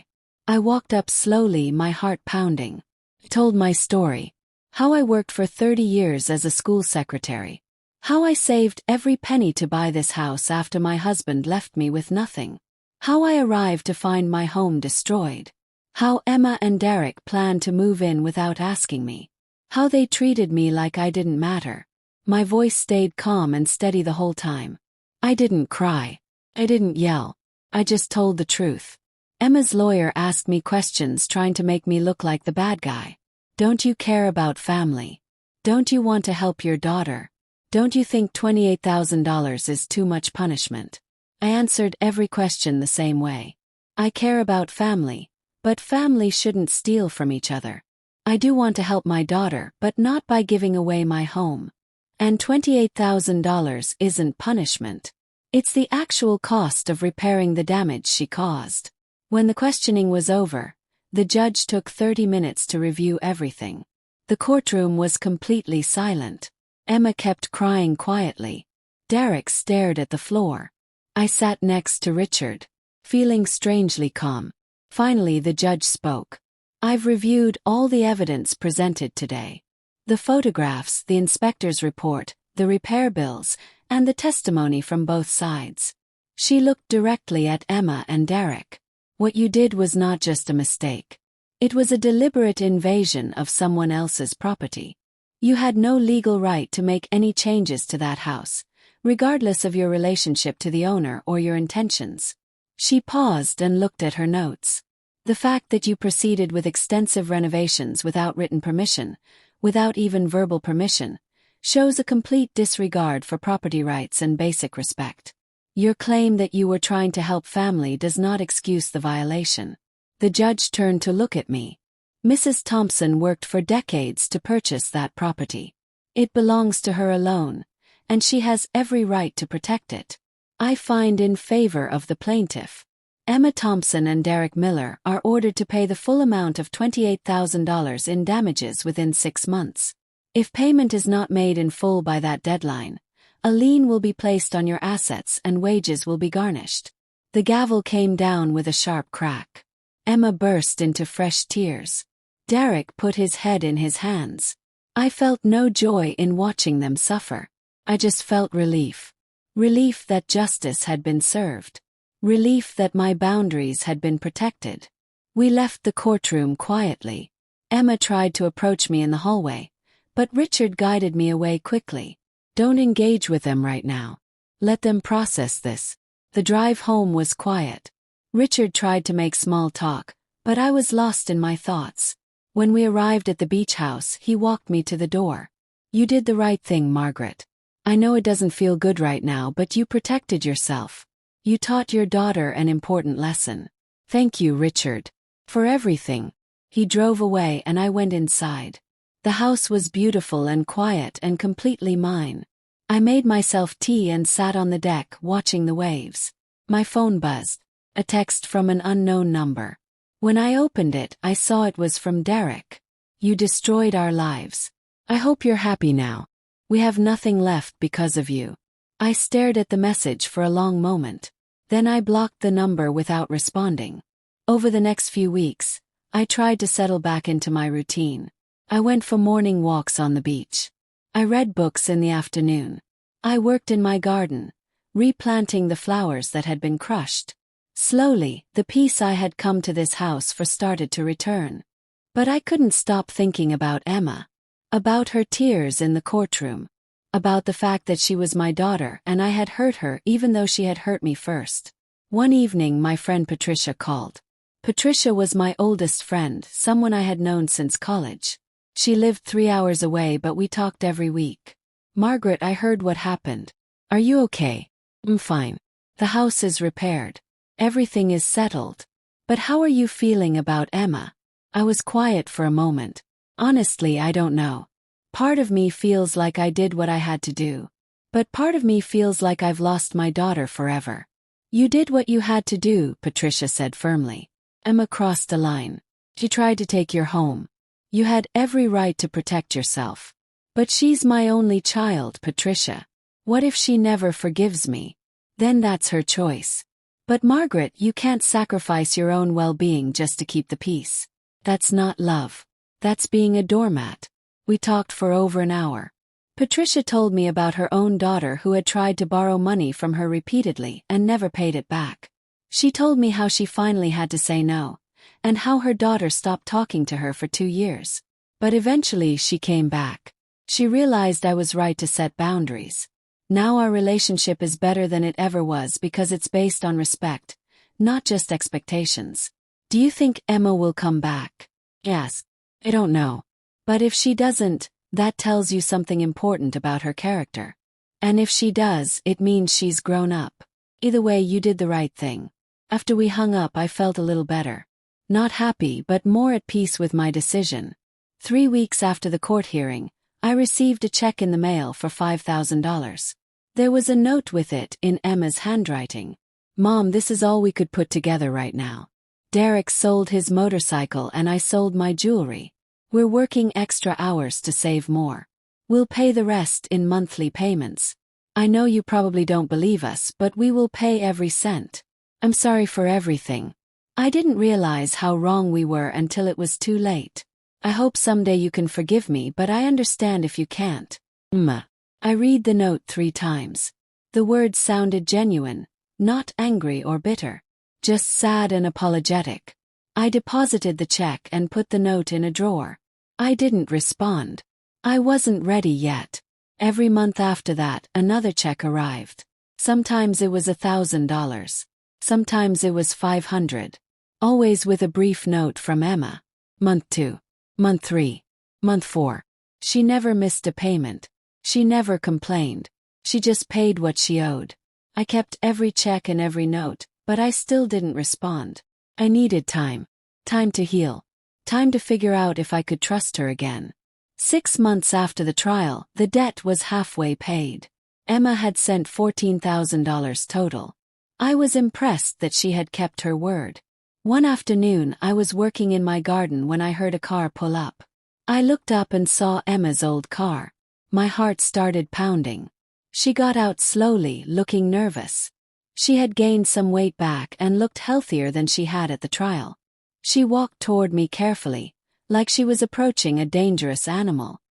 I walked up slowly, my heart pounding. Told my story. How I worked for 30 years as a school secretary. How I saved every penny to buy this house after my husband left me with nothing. How I arrived to find my home destroyed. How Emma and Derek planned to move in without asking me. How they treated me like I didn't matter. My voice stayed calm and steady the whole time. I didn't cry. I didn't yell. I just told the truth. Emma's lawyer asked me questions trying to make me look like the bad guy. Don't you care about family? Don't you want to help your daughter? Don't you think $28,000 is too much punishment? I answered every question the same way. I care about family, but family shouldn't steal from each other. I do want to help my daughter, but not by giving away my home. And $28,000 isn't punishment. It's the actual cost of repairing the damage she caused. When the questioning was over, the judge took 30 minutes to review everything. The courtroom was completely silent. Emma kept crying quietly. Derek stared at the floor. I sat next to Richard, feeling strangely calm. Finally, the judge spoke. I've reviewed all the evidence presented today. The photographs, the inspector's report, the repair bills, and the testimony from both sides. She looked directly at Emma and Derek. What you did was not just a mistake. It was a deliberate invasion of someone else's property. You had no legal right to make any changes to that house, regardless of your relationship to the owner or your intentions. She paused and looked at her notes. The fact that you proceeded with extensive renovations without written permission, without even verbal permission, shows a complete disregard for property rights and basic respect. Your claim that you were trying to help family does not excuse the violation. The judge turned to look at me. Mrs. Thompson worked for decades to purchase that property. It belongs to her alone, and she has every right to protect it. I find in favor of the plaintiff. Emma Thompson and Derek Miller are ordered to pay the full amount of $28,000 in damages within 6 months. If payment is not made in full by that deadline, a lien will be placed on your assets and wages will be garnished. The gavel came down with a sharp crack. Emma burst into fresh tears. Derek put his head in his hands. I felt no joy in watching them suffer. I just felt relief. Relief that justice had been served. Relief that my boundaries had been protected. We left the courtroom quietly. Emma tried to approach me in the hallway, but Richard guided me away quickly. Don't engage with them right now. Let them process this. The drive home was quiet. Richard tried to make small talk, but I was lost in my thoughts. When we arrived at the beach house, he walked me to the door. You did the right thing, Margaret. I know it doesn't feel good right now, but you protected yourself. You taught your daughter an important lesson. Thank you, Richard, for everything. He drove away and I went inside. The house was beautiful and quiet and completely mine. I made myself tea and sat on the deck watching the waves. My phone buzzed. A text from an unknown number. When I opened it, I saw it was from Derek. You destroyed our lives. I hope you're happy now. We have nothing left because of you. I stared at the message for a long moment. Then I blocked the number without responding. Over the next few weeks, I tried to settle back into my routine. I went for morning walks on the beach. I read books in the afternoon. I worked in my garden, replanting the flowers that had been crushed. Slowly, the peace I had come to this house for started to return. But I couldn't stop thinking about Emma. About her tears in the courtroom. About the fact that she was my daughter and I had hurt her even though she had hurt me first. One evening my friend Patricia called. Patricia was my oldest friend, someone I had known since college. She lived 3 hours away but we talked every week. Margaret, I heard what happened. Are you okay? I'm fine. The house is repaired. Everything is settled. But how are you feeling about Emma? I was quiet for a moment. Honestly, I don't know. Part of me feels like I did what I had to do. But part of me feels like I've lost my daughter forever. You did what you had to do, Patricia said firmly. Emma crossed a line. She tried to take your home. You had every right to protect yourself. But she's my only child, Patricia. What if she never forgives me? Then that's her choice. But Margaret, you can't sacrifice your own well-being just to keep the peace. That's not love. That's being a doormat. We talked for over an hour. Patricia told me about her own daughter who had tried to borrow money from her repeatedly and never paid it back. She told me how she finally had to say no, and how her daughter stopped talking to her for 2 years. But eventually she came back. She realized I was right to set boundaries. Now our relationship is better than it ever was because it's based on respect, not just expectations. Do you think Emma will come back? Yes. I don't know. But if she doesn't, that tells you something important about her character. And if she does, it means she's grown up. Either way, you did the right thing. After we hung up, I felt a little better. Not happy, but more at peace with my decision. 3 weeks after the court hearing, I received a check in the mail for $5,000. There was a note with it in Emma's handwriting. Mom, this is all we could put together right now. Derek sold his motorcycle and I sold my jewelry. We're working extra hours to save more. We'll pay the rest in monthly payments. I know you probably don't believe us, but we will pay every cent. I'm sorry for everything. I didn't realize how wrong we were until it was too late. I hope someday you can forgive me, but I understand if you can't. Emma. I read the note 3 times. The words sounded genuine, not angry or bitter. Just sad and apologetic. I deposited the check and put the note in a drawer. I didn't respond. I wasn't ready yet. Every month after that, another check arrived. Sometimes it was $1,000. Sometimes it was $500. Always with a brief note from Emma. Month 2. Month 3. Month 4. She never missed a payment. She never complained. She just paid what she owed. I kept every check and every note, but I still didn't respond. I needed time. Time to heal. Time to figure out if I could trust her again. 6 months after the trial, the debt was halfway paid. Emma had sent $14,000 total. I was impressed that she had kept her word. One afternoon, I was working in my garden when I heard a car pull up. I looked up and saw Emma's old car. My heart started pounding. She got out slowly, looking nervous. She had gained some weight back and looked healthier than she had at the trial. She walked toward me carefully, like she was approaching a dangerous animal.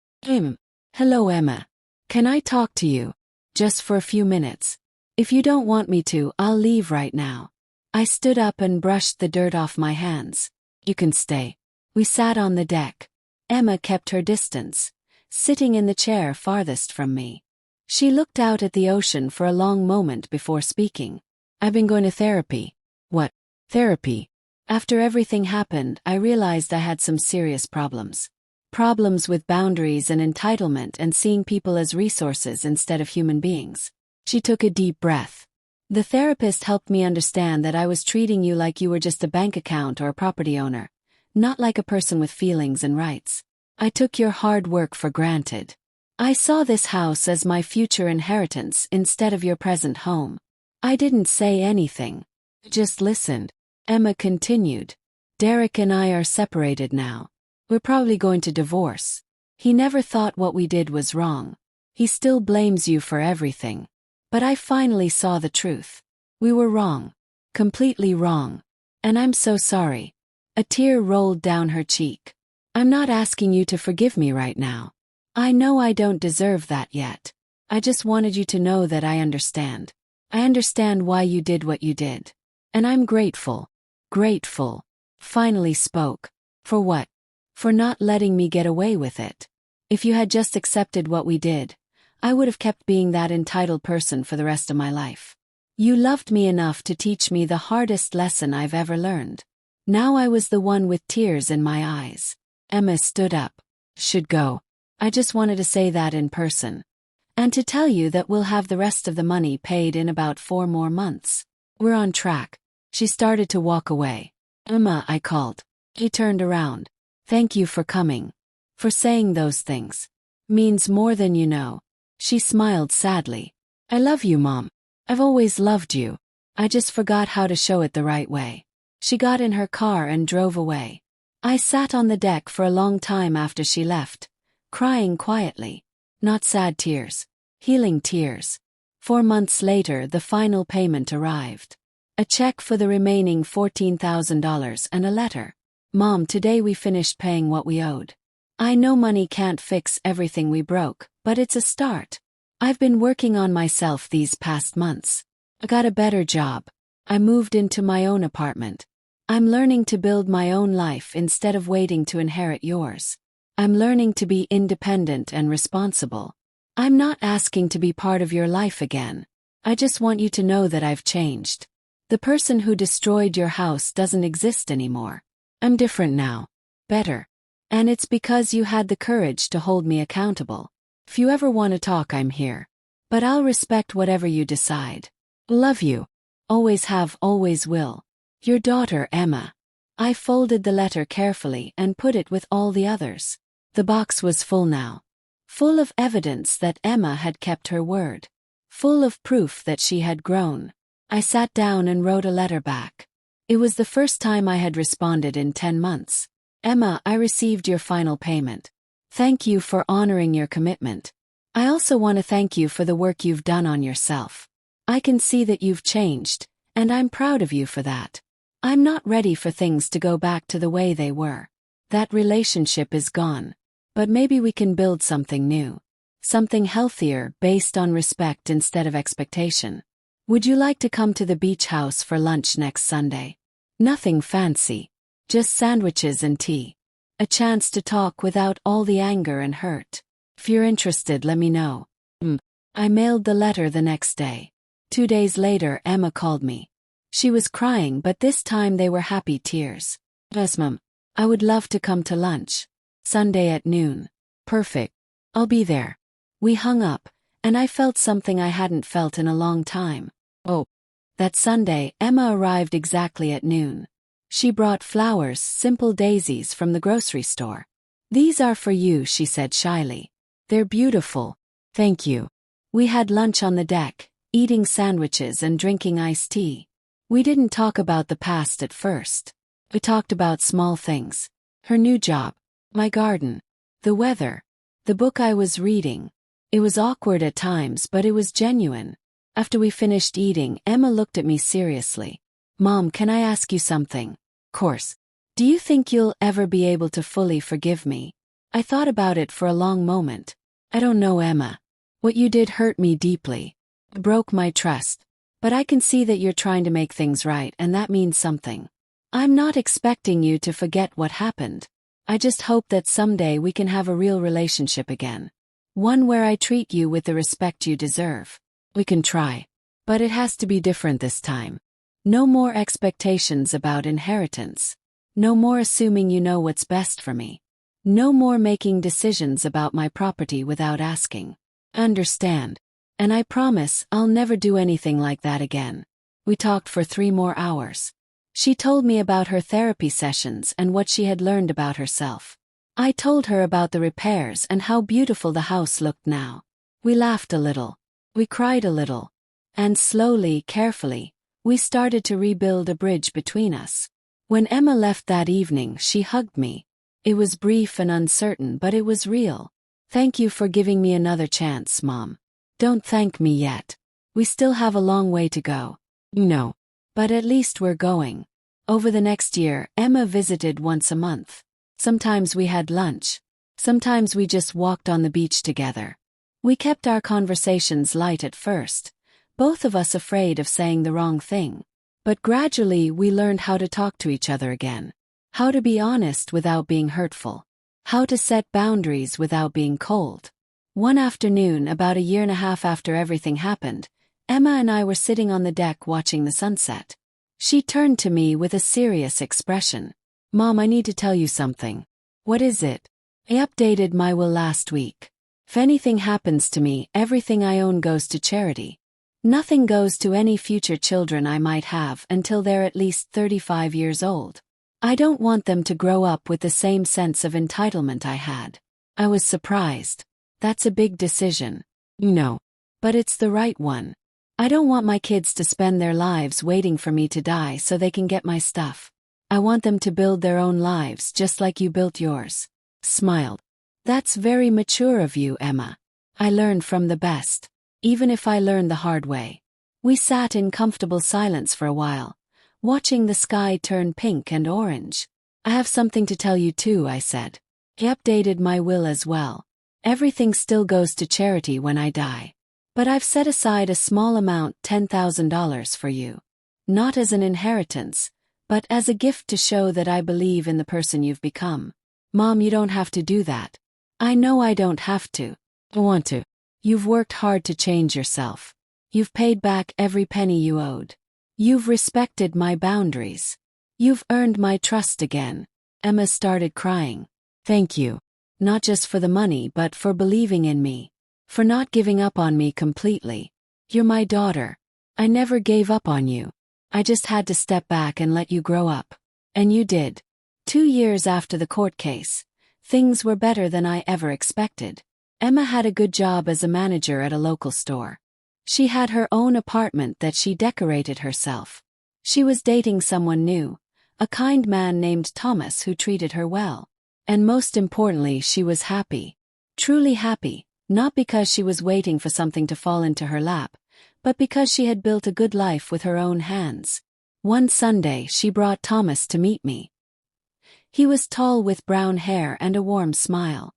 Hello, Emma. Can I talk to you? Just for a few minutes. If you don't want me to, I'll leave right now. I stood up and brushed the dirt off my hands. You can stay. We sat on the deck. Emma kept her distance, sitting in the chair farthest from me. She looked out at the ocean for a long moment before speaking. I've been going to therapy. What? Therapy? After everything happened, I realized I had some serious problems. Problems with boundaries and entitlement and seeing people as resources instead of human beings. She took a deep breath. The therapist helped me understand that I was treating you like you were just a bank account or a property owner, not like a person with feelings and rights. I took your hard work for granted. I saw this house as my future inheritance instead of your present home. I didn't say anything. Just listened. Emma continued. Derek and I are separated now. We're probably going to divorce. He never thought what we did was wrong. He still blames you for everything. But I finally saw the truth. We were wrong. Completely wrong. And I'm so sorry. A tear rolled down her cheek. I'm not asking you to forgive me right now. I know I don't deserve that yet. I just wanted you to know that I understand. I understand why you did what you did. And I'm grateful. Grateful. Finally spoke. For what? For not letting me get away with it. If you had just accepted what we did, I would have kept being that entitled person for the rest of my life. You loved me enough to teach me the hardest lesson I've ever learned. Now I was the one with tears in my eyes. Emma stood up. Should go. I just wanted to say that in person. And to tell you that we'll have the rest of the money paid in about 4 more months. We're on track. She started to walk away. Emma, I called. She turned around. Thank you for coming. For saying those things. Means more than you know. She smiled sadly. I love you, Mom. I've always loved you. I just forgot how to show it the right way. She got in her car and drove away. I sat on the deck for a long time after she left, crying quietly. Not sad tears. Healing tears. 4 months later, the final payment arrived. A check for the remaining $14,000 and a letter. Mom, today we finished paying what we owed. I know money can't fix everything we broke, but it's a start. I've been working on myself these past months. I got a better job. I moved into my own apartment. I'm learning to build my own life instead of waiting to inherit yours. I'm learning to be independent and responsible. I'm not asking to be part of your life again. I just want you to know that I've changed. The person who destroyed your house doesn't exist anymore. I'm different now. Better. And it's because you had the courage to hold me accountable. If you ever want to talk, I'm here. But I'll respect whatever you decide. Love you. Always have, always will. Your daughter, Emma. I folded the letter carefully and put it with all the others. The box was full now. Full of evidence that Emma had kept her word. Full of proof that she had grown. I sat down and wrote a letter back. It was the first time I had responded in 10 months. Emma, I received your final payment. Thank you for honoring your commitment. I also want to thank you for the work you've done on yourself. I can see that you've changed, and I'm proud of you for that. I'm not ready for things to go back to the way they were. That relationship is gone. But maybe we can build something new. Something healthier, based on respect instead of expectation. Would you like to come to the beach house for lunch next Sunday? Nothing fancy. Just sandwiches and tea. A chance to talk without all the anger and hurt. If you're interested, let me know. I mailed the letter the next day. 2 days later, Emma called me. She was crying, but this time they were happy tears. Yes, Mom. I would love to come to lunch. Sunday at noon. Perfect. I'll be there. We hung up, and I felt something I hadn't felt in a long time. Oh. That Sunday, Emma arrived exactly at noon. She brought flowers, simple daisies from the grocery store. These are for you, she said shyly. They're beautiful. Thank you. We had lunch on the deck, eating sandwiches and drinking iced tea. We didn't talk about the past at first. We talked about small things. Her new job. My garden. The weather. The book I was reading. It was awkward at times, but it was genuine. After we finished eating, Emma looked at me seriously. Mom, can I ask you something? Course. Do you think you'll ever be able to fully forgive me? I thought about it for a long moment. I don't know, Emma. What you did hurt me deeply. It broke my trust. But I can see that you're trying to make things right, and that means something. I'm not expecting you to forget what happened. I just hope that someday we can have a real relationship again. One where I treat you with the respect you deserve. We can try. But it has to be different this time. No more expectations about inheritance. No more assuming you know what's best for me. No more making decisions about my property without asking. Understand. And I promise I'll never do anything like that again. We talked for 3 more hours. She told me about her therapy sessions and what she had learned about herself. I told her about the repairs and how beautiful the house looked now. We laughed a little. We cried a little. And slowly, carefully, we started to rebuild a bridge between us. When Emma left that evening, she hugged me. It was brief and uncertain, but it was real. Thank you for giving me another chance, Mom. Don't thank me yet. We still have a long way to go. No. But at least we're going. Over the next year, Emma visited once a month. Sometimes we had lunch. Sometimes we just walked on the beach together. We kept our conversations light at first, both of us afraid of saying the wrong thing. But gradually we learned how to talk to each other again. How to be honest without being hurtful. How to set boundaries without being cold. One afternoon, about 1.5 years after everything happened, Emma and I were sitting on the deck watching the sunset. She turned to me with a serious expression. Mom, I need to tell you something. What is it? I updated my will last week. If anything happens to me, everything I own goes to charity. Nothing goes to any future children I might have until they're at least 35 years old. I don't want them to grow up with the same sense of entitlement I had. I was surprised. That's a big decision. No. But it's the right one. I don't want my kids to spend their lives waiting for me to die so they can get my stuff. I want them to build their own lives just like you built yours. Smiled. That's very mature of you, Emma. I learned from the best, even if I learned the hard way. We sat in comfortable silence for a while, watching the sky turn pink and orange. I have something to tell you too, I said. He updated my will as well. Everything still goes to charity when I die. But I've set aside a small amount, $10,000 for you. Not as an inheritance, but as a gift to show that I believe in the person you've become. Mom, you don't have to do that. I know I don't have to. I want to. You've worked hard to change yourself. You've paid back every penny you owed. You've respected my boundaries. You've earned my trust again. Emma started crying. Thank you. Not just for the money but for believing in me. For not giving up on me completely. You're my daughter. I never gave up on you. I just had to step back and let you grow up. And you did. 2 years after the court case, things were better than I ever expected. Emma had a good job as a manager at a local store. She had her own apartment that she decorated herself. She was dating someone new, a kind man named Thomas who treated her well. And most importantly, she was happy. Truly happy, not because she was waiting for something to fall into her lap, but because she had built a good life with her own hands. One Sunday she brought Thomas to meet me. He was tall with brown hair and a warm smile.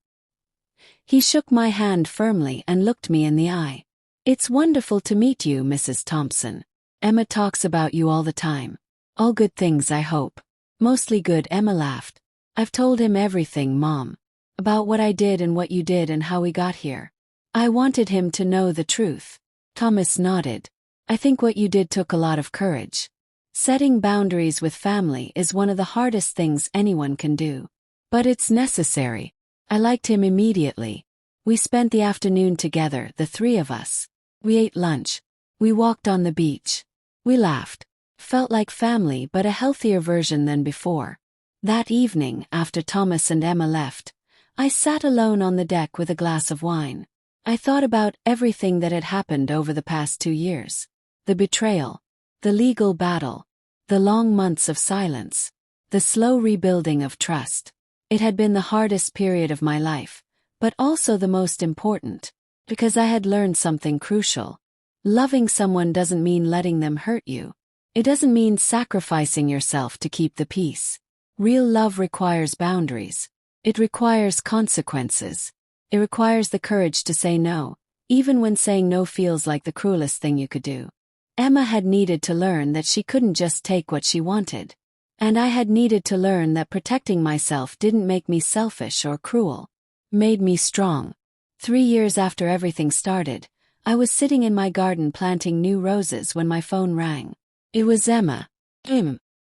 He shook my hand firmly and looked me in the eye. It's wonderful to meet you, Mrs. Thompson. Emma talks about you all the time. All good things, I hope. Mostly good, Emma laughed. I've told him everything, Mom. About what I did and what you did and how we got here. I wanted him to know the truth. Thomas nodded. I think what you did took a lot of courage. Setting boundaries with family is one of the hardest things anyone can do. But it's necessary. I liked him immediately. We spent the afternoon together, the three of us. We ate lunch. We walked on the beach. We laughed. Felt like family, but a healthier version than before. That evening, after Thomas and Emma left, I sat alone on the deck with a glass of wine. I thought about everything that had happened over the past 2 years. The betrayal, the legal battle, the long months of silence, the slow rebuilding of trust. It had been the hardest period of my life, but also the most important, because I had learned something crucial. Loving someone doesn't mean letting them hurt you. It doesn't mean sacrificing yourself to keep the peace. Real love requires boundaries. It requires consequences. It requires the courage to say no, even when saying no feels like the cruelest thing you could do. Emma had needed to learn that she couldn't just take what she wanted. And I had needed to learn that protecting myself didn't make me selfish or cruel. Made me strong. 3 years after everything started, I was sitting in my garden planting new roses when my phone rang. It was Emma.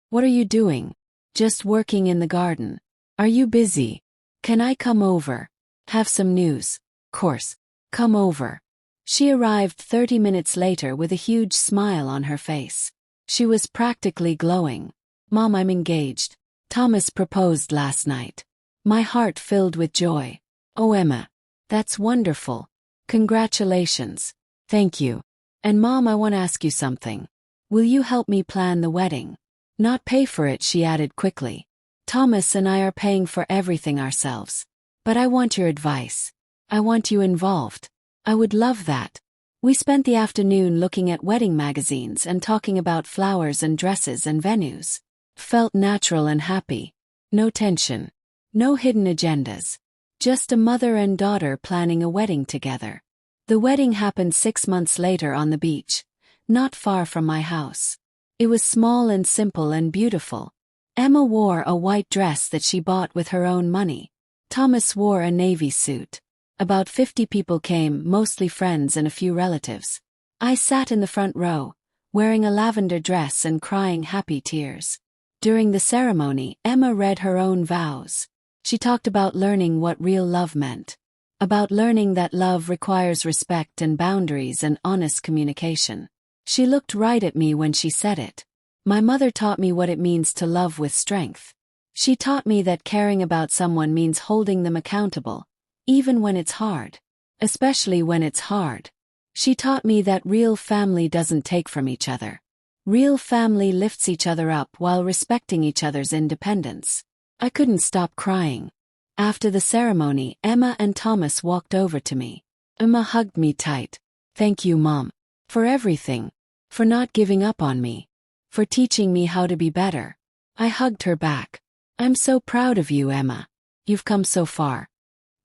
What are you doing? Just working in the garden. Are you busy? Can I come over? Have some news. Course. Come over. She arrived 30 minutes later with a huge smile on her face. She was practically glowing. Mom, I'm engaged. Thomas proposed last night. My heart filled with joy. Oh, Emma. That's wonderful. Congratulations. Thank you. And Mom, I want to ask you something. Will you help me plan the wedding? Not pay for it, she added quickly. Thomas and I are paying for everything ourselves. But I want your advice. I want you involved. I would love that. We spent the afternoon looking at wedding magazines and talking about flowers and dresses and venues. Felt natural and happy. No tension. No hidden agendas. Just a mother and daughter planning a wedding together. The wedding happened 6 months later on the beach, not far from my house. It was small and simple and beautiful. Emma wore a white dress that she bought with her own money. Thomas wore a navy suit. About 50 people came, mostly friends and a few relatives. I sat in the front row, wearing a lavender dress and crying happy tears. During the ceremony, Emma read her own vows. She talked about learning what real love meant. About learning that love requires respect and boundaries and honest communication. She looked right at me when she said it. My mother taught me what it means to love with strength. She taught me that caring about someone means holding them accountable, even when it's hard. Especially when it's hard. She taught me that real family doesn't take from each other. Real family lifts each other up while respecting each other's independence. I couldn't stop crying. After the ceremony, Emma and Thomas walked over to me. Emma hugged me tight. "Thank you, Mom. For everything. For not giving up on me. For teaching me how to be better." I hugged her back. "I'm so proud of you, Emma. You've come so far."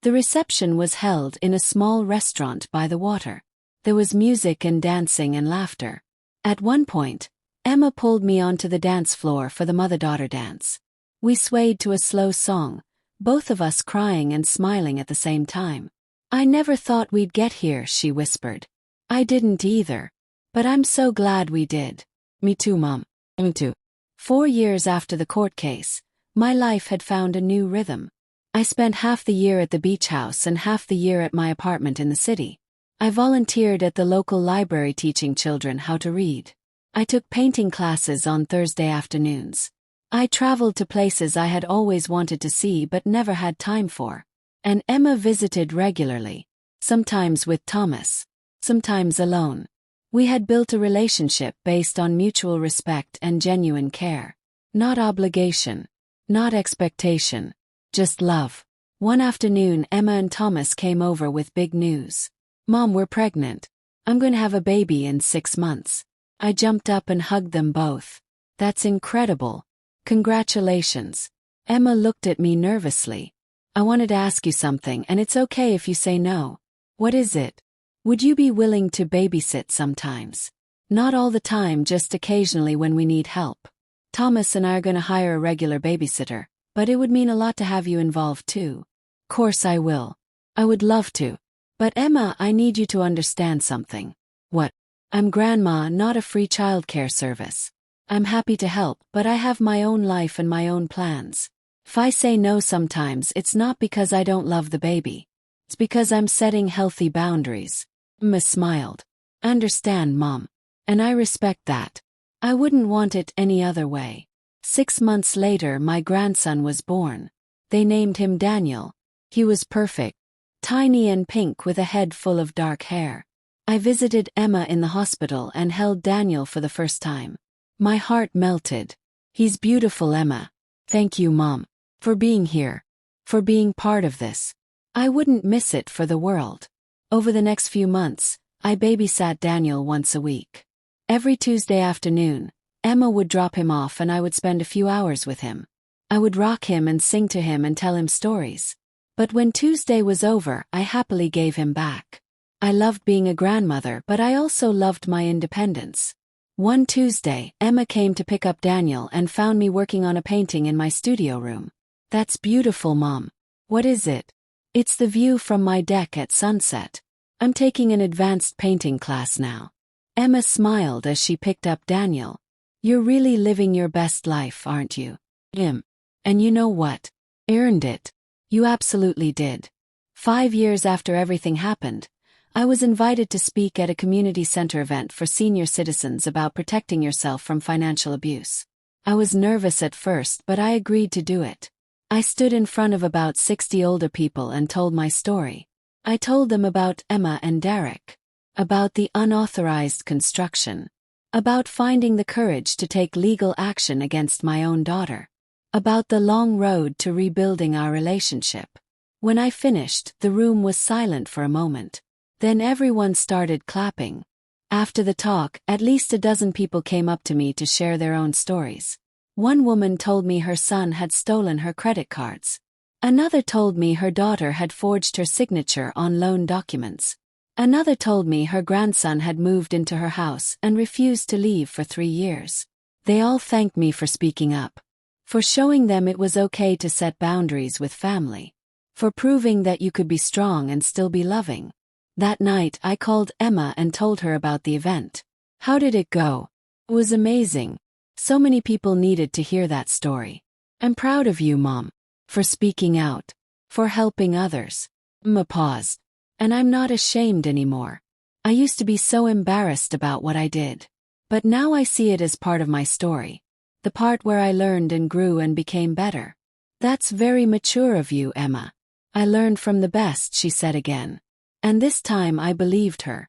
The reception was held in a small restaurant by the water. There was music and dancing and laughter. At one point, Emma pulled me onto the dance floor for the mother-daughter dance. We swayed to a slow song, both of us crying and smiling at the same time. "I never thought we'd get here," she whispered. "I didn't either. But I'm so glad we did." "Me too, Mom. Me too." 4 years after the court case, my life had found a new rhythm. I spent half the year at the beach house and half the year at my apartment in the city. I volunteered at the local library teaching children how to read. I took painting classes on Thursday afternoons. I traveled to places I had always wanted to see but never had time for. And Emma visited regularly, sometimes with Thomas, sometimes alone. We had built a relationship based on mutual respect and genuine care. Not obligation, not expectation, just love. One afternoon, Emma and Thomas came over with big news. "Mom, we're pregnant. I'm going to have a baby in 6 months." I jumped up and hugged them both. "That's incredible. Congratulations." Emma looked at me nervously. "I wanted to ask you something, and it's okay if you say no." "What is it?" "Would you be willing to babysit sometimes? Not all the time, just occasionally when we need help. Thomas and I are going to hire a regular babysitter, but it would mean a lot to have you involved too." "Course I will. I would love to. But Emma, I need you to understand something." "What?" "I'm grandma, not a free childcare service. I'm happy to help, but I have my own life and my own plans. If I say no sometimes, it's not because I don't love the baby. It's because I'm setting healthy boundaries." Emma smiled. "I understand, Mom. And I respect that. I wouldn't want it any other way." 6 months later, my grandson was born. They named him Daniel. He was perfect. Tiny and pink with a head full of dark hair. I visited Emma in the hospital and held Daniel for the first time. My heart melted. "He's beautiful, Emma. Thank you, Mom. For being here. For being part of this. I wouldn't miss it for the world." Over the next few months, I babysat Daniel once a week. Every Tuesday afternoon, Emma would drop him off and I would spend a few hours with him. I would rock him and sing to him and tell him stories. But when Tuesday was over, I happily gave him back. I loved being a grandmother, but I also loved my independence. One Tuesday, Emma came to pick up Daniel and found me working on a painting in my studio room. "That's beautiful, Mom." "What is it?" "It's the view from my deck at sunset. I'm taking an advanced painting class now." Emma smiled as she picked up Daniel. "You're really living your best life, aren't you?" And you know what? Earned it. You absolutely did." 5 years after everything happened, I was invited to speak at a community center event for senior citizens about protecting yourself from financial abuse. I was nervous at first, but I agreed to do it. I stood in front of about 60 older people and told my story. I told them about Emma and Derek, about the unauthorized construction, about finding the courage to take legal action against my own daughter, about the long road to rebuilding our relationship. When I finished, the room was silent for a moment. Then everyone started clapping. After the talk, at least a dozen people came up to me to share their own stories. One woman told me her son had stolen her credit cards. Another told me her daughter had forged her signature on loan documents. Another told me her grandson had moved into her house and refused to leave for 3 years. They all thanked me for speaking up, for showing them it was okay to set boundaries with family, for proving that you could be strong and still be loving. That night, I called Emma and told her about the event. "How did it go?" "It was amazing. So many people needed to hear that story. I'm proud of you, Mom, for speaking out, for helping others." Emma paused. "And I'm not ashamed anymore. I used to be so embarrassed about what I did. But now I see it as part of my story. The part where I learned and grew and became better." "That's very mature of you, Emma. I learned from the best," she said again. And this time I believed her.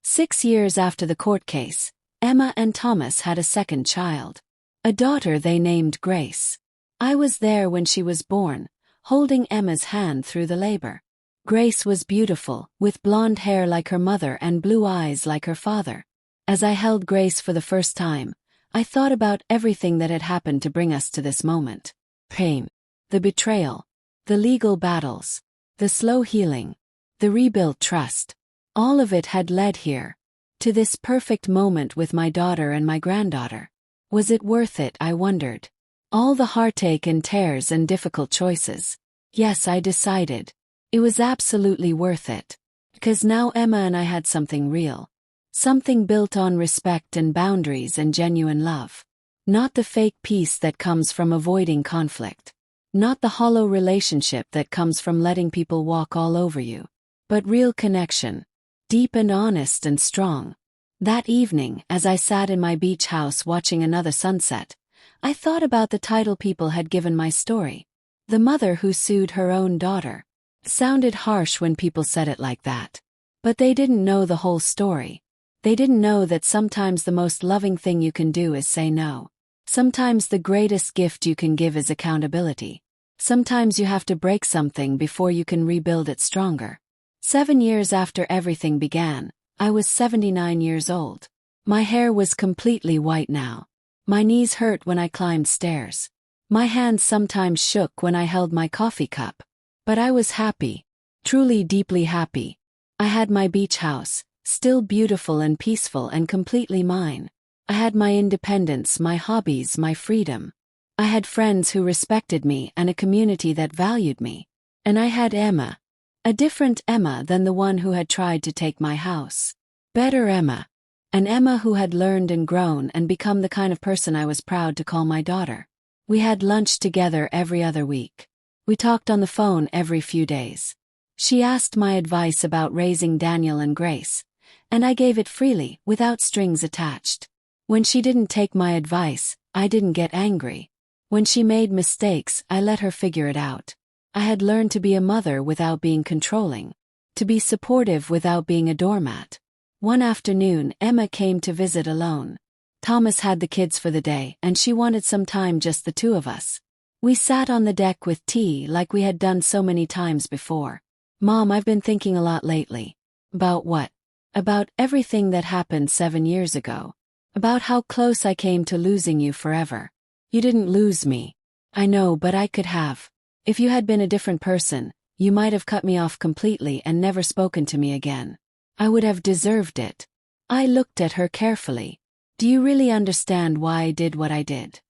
6 years after the court case, Emma and Thomas had a second child. A daughter they named Grace. I was there when she was born, holding Emma's hand through the labor. Grace was beautiful, with blonde hair like her mother and blue eyes like her father. As I held Grace for the first time, I thought about everything that had happened to bring us to this moment. Pain. The betrayal. The legal battles. The slow healing. The rebuilt trust. All of it had led here. To this perfect moment with my daughter and my granddaughter. Was it worth it, I wondered. All the heartache and tears and difficult choices. Yes, I decided. It was absolutely worth it. Because now Emma and I had something real. Something built on respect and boundaries and genuine love. Not the fake peace that comes from avoiding conflict. Not the hollow relationship that comes from letting people walk all over you. But real connection. Deep and honest and strong. That evening, as I sat in my beach house watching another sunset, I thought about the title people had given my story. The mother who sued her own daughter. It sounded harsh when people said it like that. But they didn't know the whole story. They didn't know that sometimes the most loving thing you can do is say no. Sometimes the greatest gift you can give is accountability. Sometimes you have to break something before you can rebuild it stronger. 7 years after everything began, I was 79 years old. My hair was completely white now. My knees hurt when I climbed stairs. My hands sometimes shook when I held my coffee cup. But I was happy. Truly deeply happy. I had my beach house, still beautiful and peaceful and completely mine. I had my independence, my hobbies, my freedom. I had friends who respected me and a community that valued me. And I had Emma. A different Emma than the one who had tried to take my house. Better Emma. An Emma who had learned and grown and become the kind of person I was proud to call my daughter. We had lunch together every other week. We talked on the phone every few days. She asked my advice about raising Daniel and Grace, and I gave it freely, without strings attached. When she didn't take my advice, I didn't get angry. When she made mistakes, I let her figure it out. I had learned to be a mother without being controlling, to be supportive without being a doormat. One afternoon, Emma came to visit alone. Thomas had the kids for the day, and she wanted some time just the two of us. We sat on the deck with tea like we had done so many times before. Mom, I've been thinking a lot lately. About what? About everything that happened 7 years ago. About how close I came to losing you forever. You didn't lose me. I know, but I could have. If you had been a different person, you might have cut me off completely and never spoken to me again. I would have deserved it. I looked at her carefully. Do you really understand why I did what I did?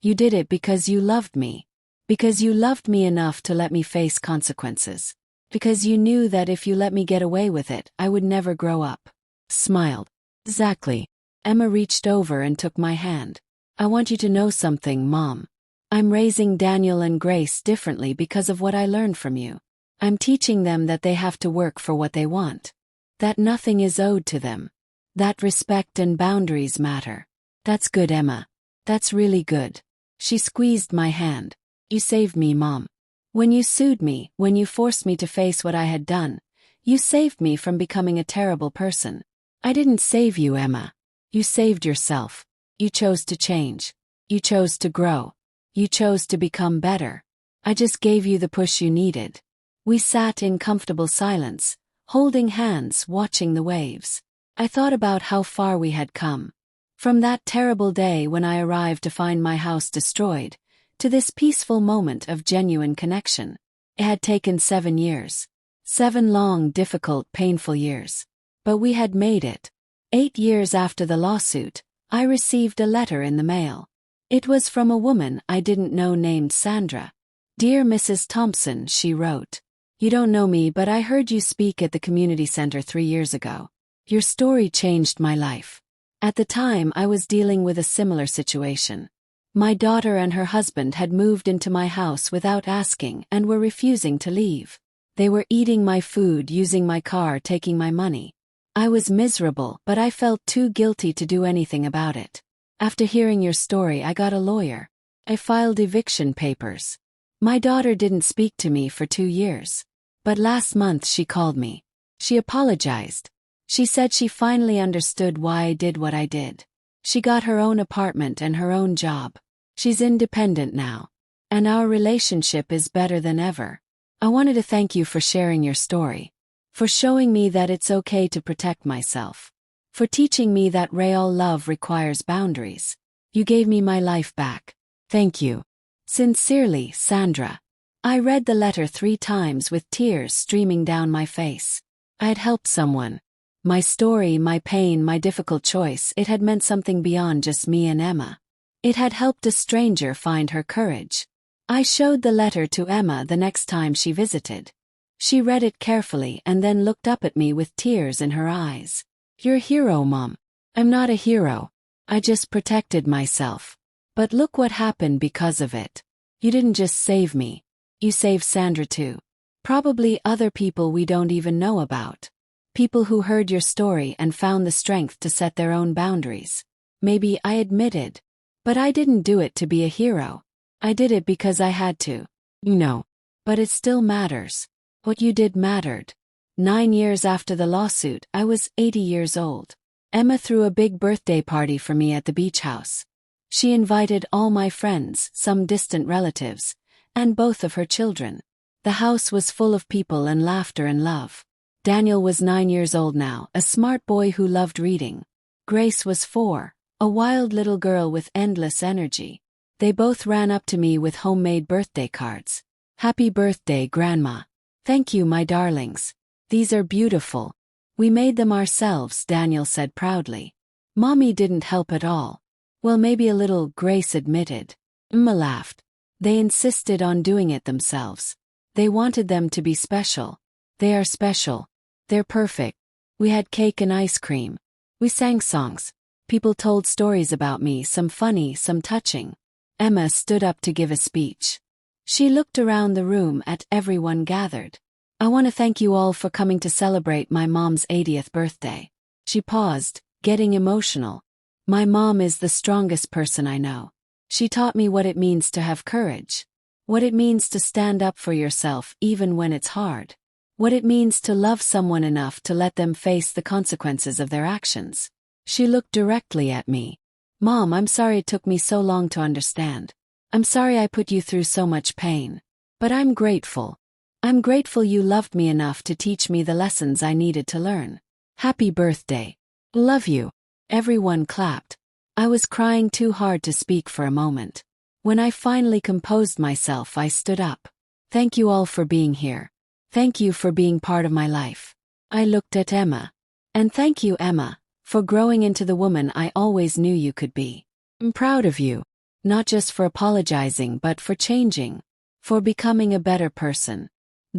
You did it because you loved me. Because you loved me enough to let me face consequences. Because you knew that if you let me get away with it, I would never grow up. Smiled. Exactly. Emma reached over and took my hand. I want you to know something, Mom. I'm raising Daniel and Grace differently because of what I learned from you. I'm teaching them that they have to work for what they want. That nothing is owed to them. That respect and boundaries matter. That's good, Emma. That's really good. She squeezed my hand. You saved me, Mom. When you sued me, when you forced me to face what I had done, you saved me from becoming a terrible person. I didn't save you, Emma. You saved yourself. You chose to change. You chose to grow. You chose to become better. I just gave you the push you needed. We sat in comfortable silence, holding hands, watching the waves. I thought about how far we had come. From that terrible day when I arrived to find my house destroyed, to this peaceful moment of genuine connection. It had taken 7 years. 7 long, difficult, painful years. But we had made it. 8 years after the lawsuit, I received a letter in the mail. It was from a woman I didn't know named Sandra. Dear Mrs. Thompson, she wrote. You don't know me, but I heard you speak at the community center 3 years ago. Your story changed my life. At the time, I was dealing with a similar situation. My daughter and her husband had moved into my house without asking and were refusing to leave. They were eating my food, using my car, taking my money. I was miserable, but I felt too guilty to do anything about it. After hearing your story, I got a lawyer. I filed eviction papers. My daughter didn't speak to me for 2 years. But last month she called me. She apologized. She said she finally understood why I did what I did. She got her own apartment and her own job. She's independent now. And our relationship is better than ever. I wanted to thank you for sharing your story. For showing me that it's okay to protect myself. For teaching me that real love requires boundaries. You gave me my life back. Thank you. Sincerely, Sandra. I read the letter 3 times with tears streaming down my face. I had helped someone. My story, my pain, my difficult choice, it had meant something beyond just me and Emma. It had helped a stranger find her courage. I showed the letter to Emma the next time she visited. She read it carefully and then looked up at me with tears in her eyes. You're a hero, Mom. I'm not a hero. I just protected myself. But look what happened because of it. You didn't just save me. You saved Sandra too. Probably other people we don't even know about. People who heard your story and found the strength to set their own boundaries. Maybe I admitted. But I didn't do it to be a hero. I did it because I had to. You know. But it still matters. What you did mattered. 9 years after the lawsuit, I was 80 years old. Emma threw a big birthday party for me at the beach house. She invited all my friends, some distant relatives, and both of her children. The house was full of people and laughter and love. Daniel was 9 years old now, a smart boy who loved reading. Grace was 4, a wild little girl with endless energy. They both ran up to me with homemade birthday cards. Happy birthday, Grandma. Thank you, my darlings. These are beautiful. We made them ourselves, Daniel said proudly. Mommy didn't help at all. Well, maybe a little, Grace admitted. Emma laughed. They insisted on doing it themselves. They wanted them to be special. They are special. They're perfect. We had cake and ice cream. We sang songs. People told stories about me, some funny, some touching. Emma stood up to give a speech. She looked around the room at everyone gathered. I want to thank you all for coming to celebrate my mom's 80th birthday. She paused, getting emotional. My mom is the strongest person I know. She taught me what it means to have courage. What it means to stand up for yourself even when it's hard. What it means to love someone enough to let them face the consequences of their actions. She looked directly at me. Mom, I'm sorry it took me so long to understand. I'm sorry I put you through so much pain. But I'm grateful. I'm grateful you loved me enough to teach me the lessons I needed to learn. Happy birthday. Love you. Everyone clapped. I was crying too hard to speak for a moment. When I finally composed myself, I stood up. Thank you all for being here. Thank you for being part of my life. I looked at Emma. And thank you, Emma, for growing into the woman I always knew you could be. I'm proud of you. Not just for apologizing but for changing. For becoming a better person.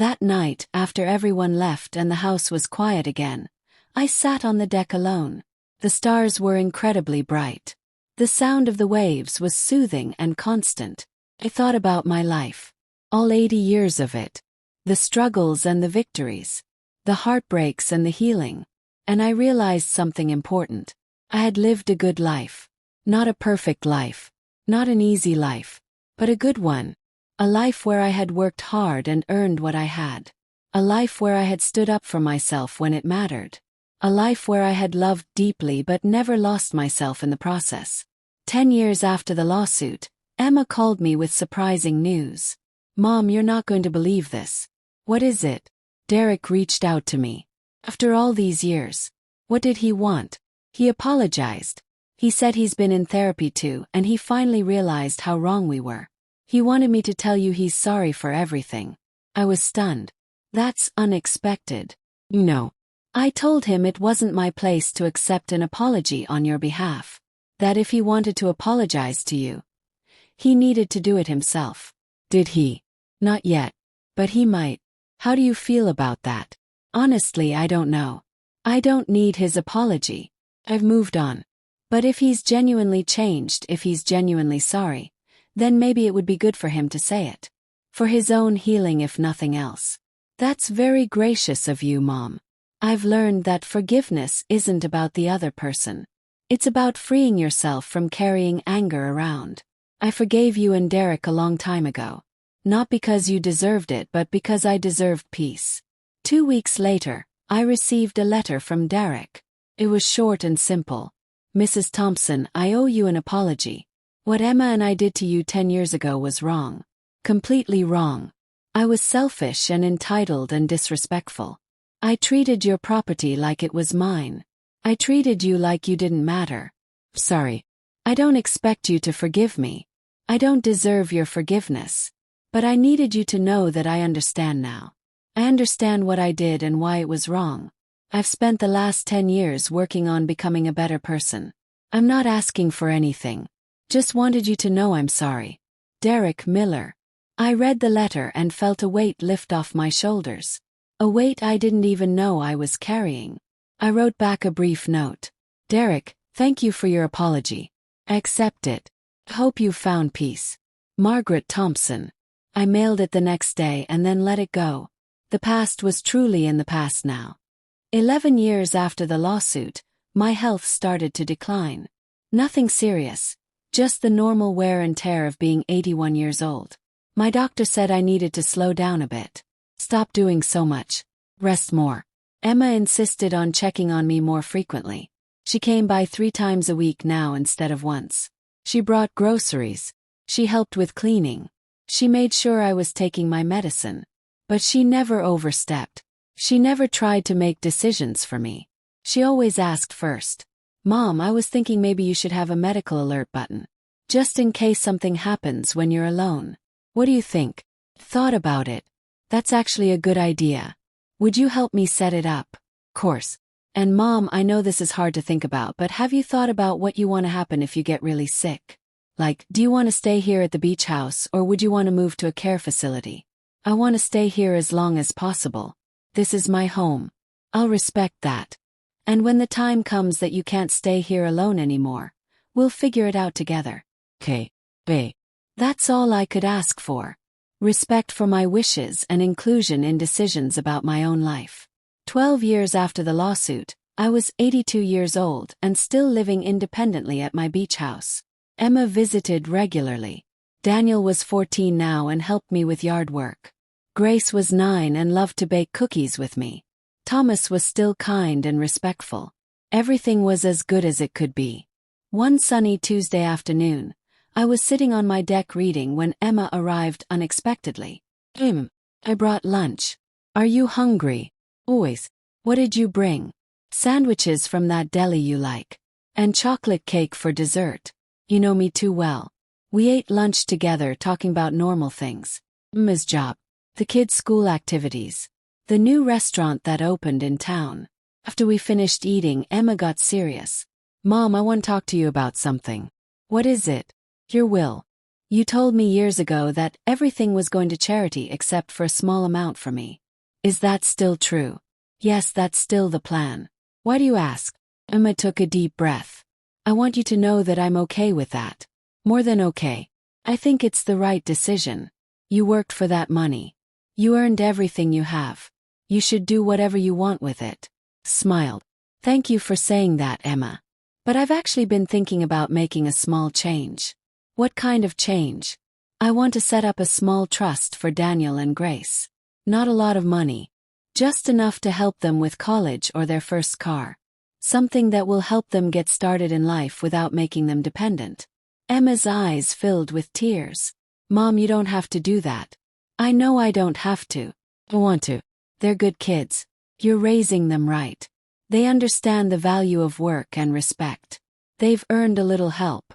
That night, after everyone left and the house was quiet again, I sat on the deck alone. The stars were incredibly bright. The sound of the waves was soothing and constant. I thought about my life. All 80 years of it. The struggles and the victories. The heartbreaks and the healing. And I realized something important. I had lived a good life. Not a perfect life. Not an easy life. But a good one. A life where I had worked hard and earned what I had. A life where I had stood up for myself when it mattered. A life where I had loved deeply but never lost myself in the process. 10 years after the lawsuit, Emma called me with surprising news. Mom, you're not going to believe this. What is it? Derek reached out to me. After all these years. What did he want? He apologized. He said he's been in therapy too and he finally realized how wrong we were. He wanted me to tell you he's sorry for everything. I was stunned. That's unexpected. You know. I told him it wasn't my place to accept an apology on your behalf. That if he wanted to apologize to you, he needed to do it himself. Did he? Not yet. But he might. How do you feel about that? Honestly, I don't know. I don't need his apology. I've moved on. But if he's genuinely changed, if he's genuinely sorry, then maybe it would be good for him to say it. For his own healing if nothing else. That's very gracious of you, Mom. I've learned that forgiveness isn't about the other person. It's about freeing yourself from carrying anger around. I forgave you and Derek a long time ago. Not because you deserved it but because I deserved peace. 2 weeks later, I received a letter from Derek. It was short and simple. Mrs. Thompson, I owe you an apology. What Emma and I did to you 10 years ago was wrong. Completely wrong. I was selfish and entitled and disrespectful. I treated your property like it was mine. I treated you like you didn't matter. Sorry. I don't expect you to forgive me. I don't deserve your forgiveness. But I needed you to know that I understand now. I understand what I did and why it was wrong. I've spent the last 10 years working on becoming a better person. I'm not asking for anything. Just wanted you to know I'm sorry. Derek Miller. I read the letter and felt a weight lift off my shoulders. A weight I didn't even know I was carrying. I wrote back a brief note. Derek, thank you for your apology. I accept it. Hope you found peace. Margaret Thompson. I mailed it the next day and then let it go. The past was truly in the past now. 11 years after the lawsuit, my health started to decline. Nothing serious, just the normal wear and tear of being 81 years old. My doctor said I needed to slow down a bit. Stop doing so much. Rest more. Emma insisted on checking on me more frequently. She came by 3 times a week now instead of once. She brought groceries. She helped with cleaning. She made sure I was taking my medicine. But she never overstepped. She never tried to make decisions for me. She always asked first. Mom, I was thinking maybe you should have a medical alert button. Just in case something happens when you're alone. What do you think? Thought about it. That's actually a good idea. Would you help me set it up? Course. And Mom, I know this is hard to think about, but have you thought about what you want to happen if you get really sick? Like, do you want to stay here at the beach house or would you want to move to a care facility? I want to stay here as long as possible. This is my home. I'll respect that. And when the time comes that you can't stay here alone anymore, we'll figure it out together. Okay, bae. That's all I could ask for. Respect for my wishes and inclusion in decisions about my own life. 12 years after the lawsuit, I was 82 years old and still living independently at my beach house. Emma visited regularly. Daniel was 14 now and helped me with yard work. Grace was 9 and loved to bake cookies with me. Thomas was still kind and respectful. Everything was as good as it could be. One sunny Tuesday afternoon, I was sitting on my deck reading when Emma arrived unexpectedly. I brought lunch. Are you hungry? Always. What did you bring? Sandwiches from that deli you like. And chocolate cake for dessert. You know me too well. We ate lunch together talking about normal things. Emma's job. The kids' school activities. The new restaurant that opened in town. After we finished eating, Emma got serious. Mom, I want to talk to you about something. What is it? Your will. You told me years ago that everything was going to charity except for a small amount for me. Is that still true? Yes, that's still the plan. Why do you ask? Emma took a deep breath. I want you to know that I'm okay with that. More than okay. I think it's the right decision. You worked for that money. You earned everything you have. You should do whatever you want with it. Smiled. Thank you for saying that, Emma. But I've actually been thinking about making a small change. What kind of change? I want to set up a small trust for Daniel and Grace. Not a lot of money. Just enough to help them with college or their first car. Something that will help them get started in life without making them dependent. Emma's eyes filled with tears. Mom, you don't have to do that. I know I don't have to. I want to. They're good kids. You're raising them right. They understand the value of work and respect. They've earned a little help.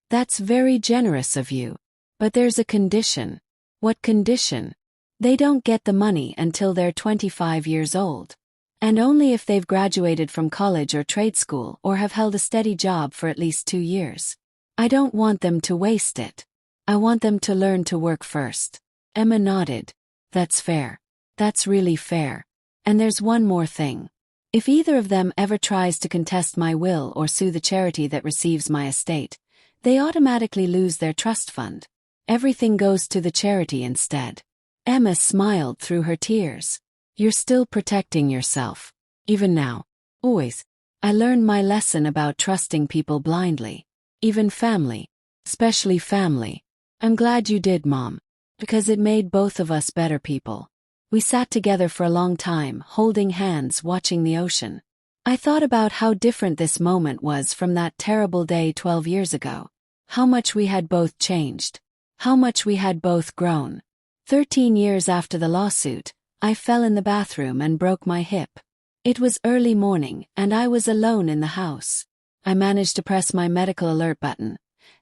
That's very generous of you. But there's a condition. What condition? They don't get the money until they're 25 years old. And only if they've graduated from college or trade school or have held a steady job for at least 2 years. I don't want them to waste it. I want them to learn to work first. Emma nodded. That's fair. That's really fair. And there's one more thing. If either of them ever tries to contest my will or sue the charity that receives my estate, they automatically lose their trust fund. Everything goes to the charity instead. Emma smiled through her tears. You're still protecting yourself. Even now. Always. I learned my lesson about trusting people blindly. Even family. Especially family. I'm glad you did, Mom. Because it made both of us better people. We sat together for a long time, holding hands, watching the ocean. I thought about how different this moment was from that terrible day 12 years ago. How much we had both changed. How much we had both grown. 13 years after the lawsuit, I fell in the bathroom and broke my hip. It was early morning, and I was alone in the house. I managed to press my medical alert button,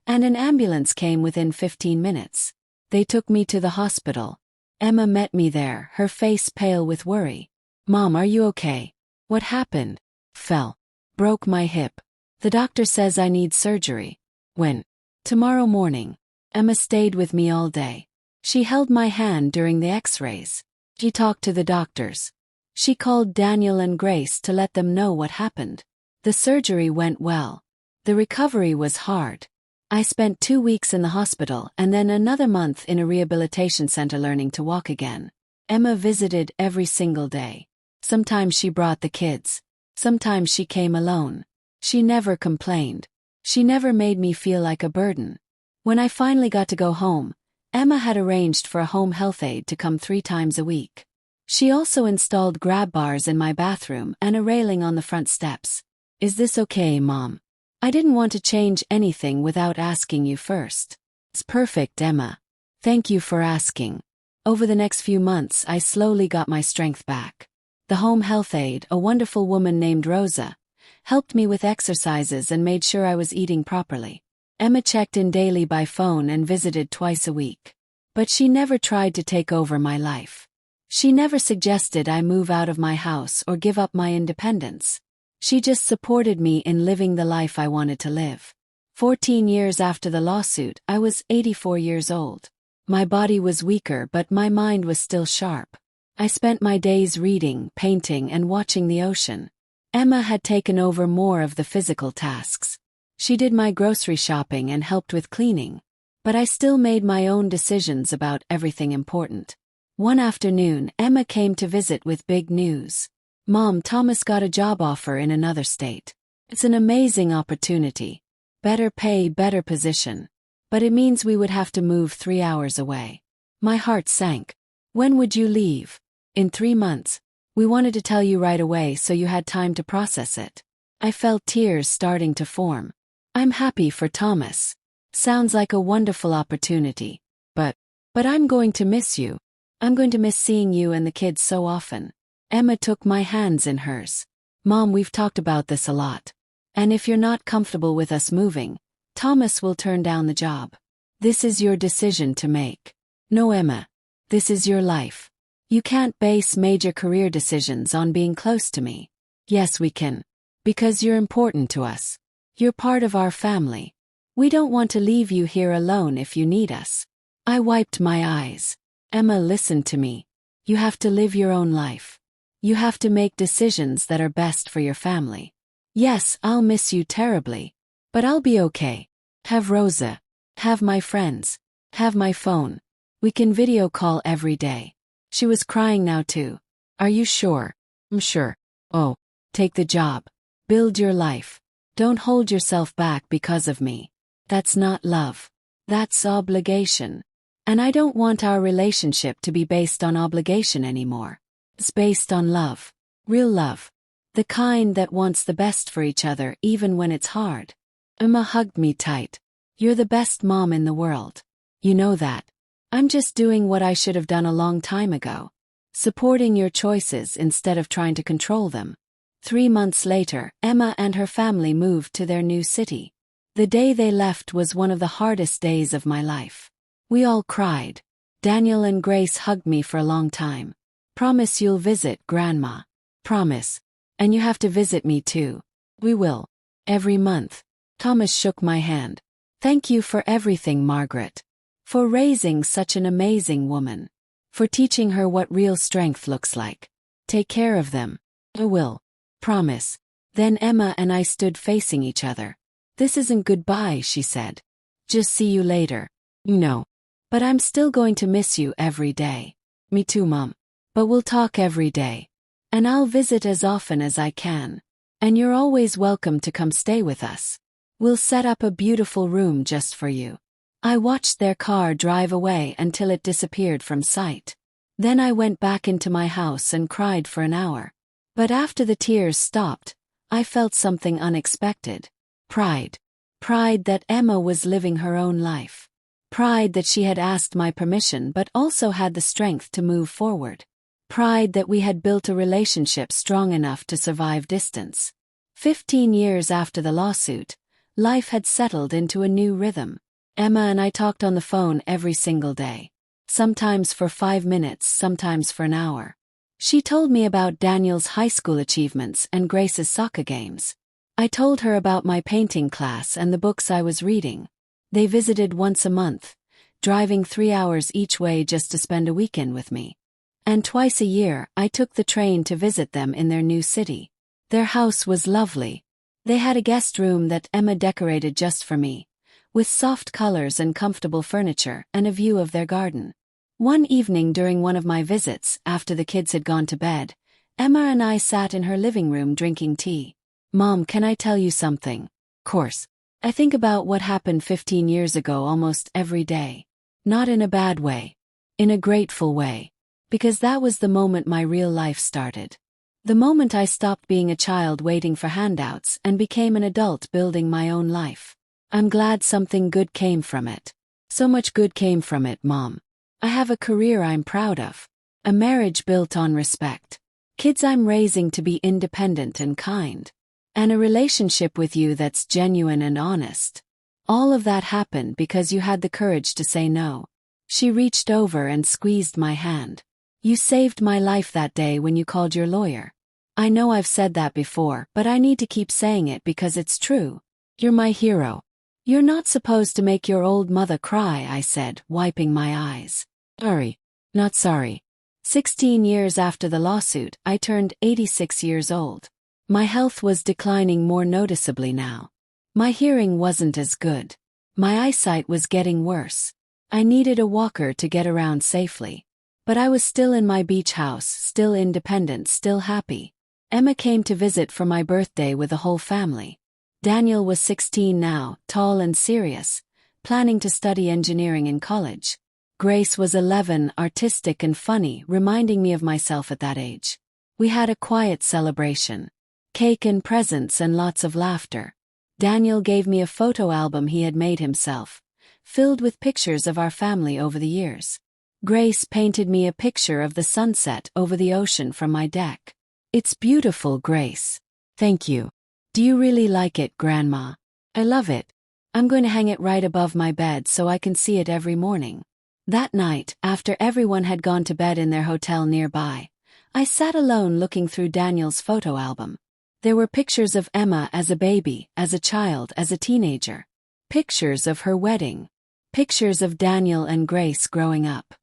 and an ambulance came within 15 minutes. They took me to the hospital. Emma met me there, her face pale with worry. "Mom, are you okay?" "What happened?" "Fell. Broke my hip. The doctor says I need surgery." "When?" "Tomorrow morning." Emma stayed with me all day. She held my hand during the x-rays. She talked to the doctors. She called Daniel and Grace to let them know what happened. The surgery went well. The recovery was hard. I spent 2 weeks in the hospital and then another month in a rehabilitation center learning to walk again. Emma visited every single day. Sometimes she brought the kids. Sometimes she came alone. She never complained. She never made me feel like a burden. When I finally got to go home, Emma had arranged for a home health aide to come 3 times a week. She also installed grab bars in my bathroom and a railing on the front steps. "Is this okay, Mom? I didn't want to change anything without asking you first." "It's perfect, Emma. Thank you for asking." Over the next few months, I slowly got my strength back. The home health aide, a wonderful woman named Rosa, helped me with exercises and made sure I was eating properly. Emma checked in daily by phone and visited twice a week. But she never tried to take over my life. She never suggested I move out of my house or give up my independence. She just supported me in living the life I wanted to live. 14 years after the lawsuit, I was 84 years old. My body was weaker, but my mind was still sharp. I spent my days reading, painting, and watching the ocean. Emma had taken over more of the physical tasks. She did my grocery shopping and helped with cleaning. But I still made my own decisions about everything important. One afternoon, Emma came to visit with big news. "Mom, Thomas got a job offer in another state. It's an amazing opportunity. Better pay, better position. But it means we would have to move 3 hours away." My heart sank. "When would you leave?" "In 3 months. We wanted to tell you right away so you had time to process it." I felt tears starting to form. "I'm happy for Thomas. Sounds like a wonderful opportunity. But I'm going to miss you. I'm going to miss seeing you and the kids so often." Emma took my hands in hers. "Mom, we've talked about this a lot. And if you're not comfortable with us moving, Thomas will turn down the job. This is your decision to make." "No, Emma. This is your life. You can't base major career decisions on being close to me." "Yes, we can. Because you're important to us. You're part of our family. We don't want to leave you here alone if you need us." I wiped my eyes. "Emma, listen to me. You have to live your own life. You have to make decisions that are best for your family. Yes, I'll miss you terribly. But I'll be okay. Have Rosa. Have my friends. Have my phone. We can video call every day." She was crying now too. "Are you sure?" "I'm sure." "Oh, take the job. Build your life. Don't hold yourself back because of me. That's not love. That's obligation. And I don't want our relationship to be based on obligation anymore. It's based on love. Real love. The kind that wants the best for each other even when it's hard." Emma hugged me tight. "You're the best mom in the world. You know that. I'm just doing what I should have done a long time ago. Supporting your choices instead of trying to control them." 3 months later, Emma and her family moved to their new city. The day they left was one of the hardest days of my life. We all cried. Daniel and Grace hugged me for a long time. "Promise you'll visit, Grandma." "Promise. And you have to visit me too." "We will. Every month." Thomas shook my hand. "Thank you for everything, Margaret. For raising such an amazing woman. For teaching her what real strength looks like. Take care of them." "I will. Promise." Then Emma and I stood facing each other. "This isn't goodbye," she said. "Just see you later." "No. But I'm still going to miss you every day." "Me too, Mom. But we'll talk every day. And I'll visit as often as I can. And you're always welcome to come stay with us. We'll set up a beautiful room just for you." I watched their car drive away until it disappeared from sight. Then I went back into my house and cried for an hour. But after the tears stopped, I felt something unexpected. Pride. Pride that Emma was living her own life. Pride that she had asked my permission but also had the strength to move forward. Pride that we had built a relationship strong enough to survive distance. 15 years after the lawsuit, life had settled into a new rhythm. Emma and I talked on the phone every single day. Sometimes for 5 minutes, sometimes for an hour. She told me about Daniel's high school achievements and Grace's soccer games. I told her about my painting class and the books I was reading. They visited once a month, driving 3 hours each way just to spend a weekend with me. And twice a year, I took the train to visit them in their new city. Their house was lovely. They had a guest room that Emma decorated just for me, with soft colors and comfortable furniture and a view of their garden. One evening during one of my visits, after the kids had gone to bed, Emma and I sat in her living room drinking tea. "Mom, can I tell you something?" "Course." "I think about what happened 15 years ago almost every day. Not in a bad way. In a grateful way. Because that was the moment my real life started. The moment I stopped being a child waiting for handouts and became an adult building my own life. I'm glad something good came from it. So much good came from it, Mom. I have a career I'm proud of. A marriage built on respect. Kids I'm raising to be independent and kind. And a relationship with you that's genuine and honest. All of that happened because you had the courage to say no." She reached over and squeezed my hand. "You saved my life that day when you called your lawyer. I know I've said that before, but I need to keep saying it because it's true. You're my hero." "You're not supposed to make your old mother cry," I said, wiping my eyes. "Sorry. Not sorry." 16 years after the lawsuit, I turned 86 years old. My health was declining more noticeably now. My hearing wasn't as good. My eyesight was getting worse. I needed a walker to get around safely. But I was still in my beach house, still independent, still happy. Emma came to visit for my birthday with the whole family. Daniel was 16 now, tall and serious, planning to study engineering in college. Grace was 11, artistic and funny, reminding me of myself at that age. We had a quiet celebration. Cake and presents and lots of laughter. Daniel gave me a photo album he had made himself, filled with pictures of our family over the years. Grace painted me a picture of the sunset over the ocean from my deck. "It's beautiful, Grace." "Thank you." "Do you really like it, Grandma?" "I love it. I'm going to hang it right above my bed so I can see it every morning." That night, after everyone had gone to bed in their hotel nearby, I sat alone looking through Daniel's photo album. There were pictures of Emma as a baby, as a child, as a teenager. Pictures of her wedding. Pictures of Daniel and Grace growing up.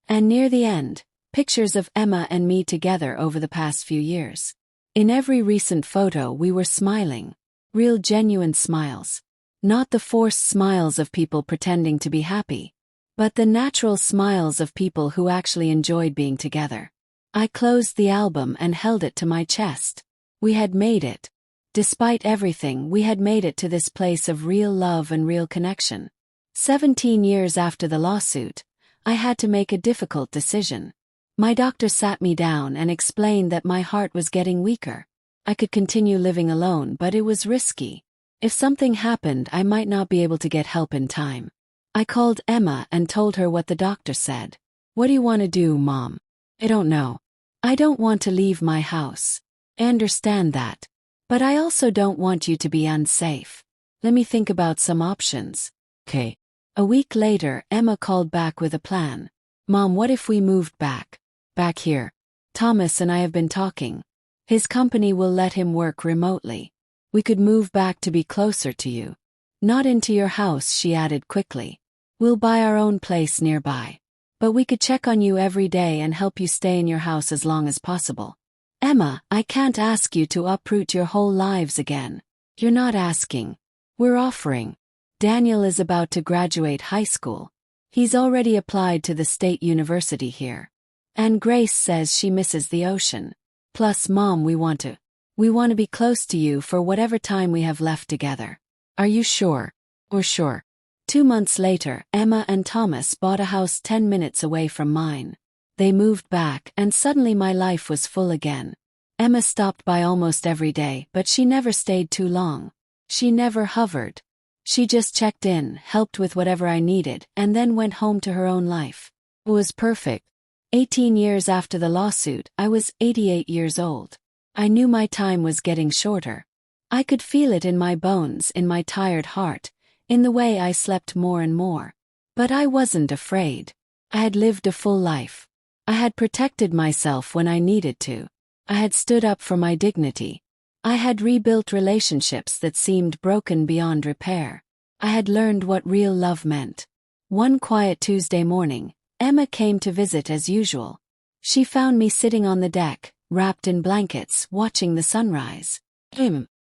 And near the end, pictures of Emma and me together over the past few years. In every recent photo we were smiling. Real genuine smiles. Not the forced smiles of people pretending to be happy, but the natural smiles of people who actually enjoyed being together. I closed the album and held it to my chest. We had made it. Despite everything, we had made it to this place of real love and real connection. 17 years after the lawsuit, I had to make a difficult decision. My doctor sat me down and explained that my heart was getting weaker. I could continue living alone, but it was risky. If something happened, I might not be able to get help in time. I called Emma and told her what the doctor said. "What do you want to do, Mom?" "I don't know. I don't want to leave my house. I understand that. But I also don't want you to be unsafe. Let me think about some options." "Okay." A week later, Emma called back with a plan. "Mom, what if we moved back? Back here. Thomas and I have been talking. His company will let him work remotely. We could move back to be closer to you. Not into your house," she added quickly. "We'll buy our own place nearby. But we could check on you every day and help you stay in your house as long as possible." "Emma, I can't ask you to uproot your whole lives again." "You're not asking. We're offering. Daniel is about to graduate high school. He's already applied to the state university here. And Grace says she misses the ocean. Plus, Mom, we want to be close to you for whatever time we have left together. Are you sure?" "We're sure." 2 months later, Emma and Thomas bought a house 10 minutes away from mine. They moved back, and suddenly my life was full again. Emma stopped by almost every day, but she never stayed too long. She never hovered. She just checked in, helped with whatever I needed, and then went home to her own life. It was perfect. 18 years after the lawsuit, I was 88 years old. I knew my time was getting shorter. I could feel it in my bones, in my tired heart, in the way I slept more and more. But I wasn't afraid. I had lived a full life. I had protected myself when I needed to. I had stood up for my dignity. I had rebuilt relationships that seemed broken beyond repair. I had learned what real love meant. One quiet Tuesday morning, Emma came to visit as usual. She found me sitting on the deck, wrapped in blankets, watching the sunrise.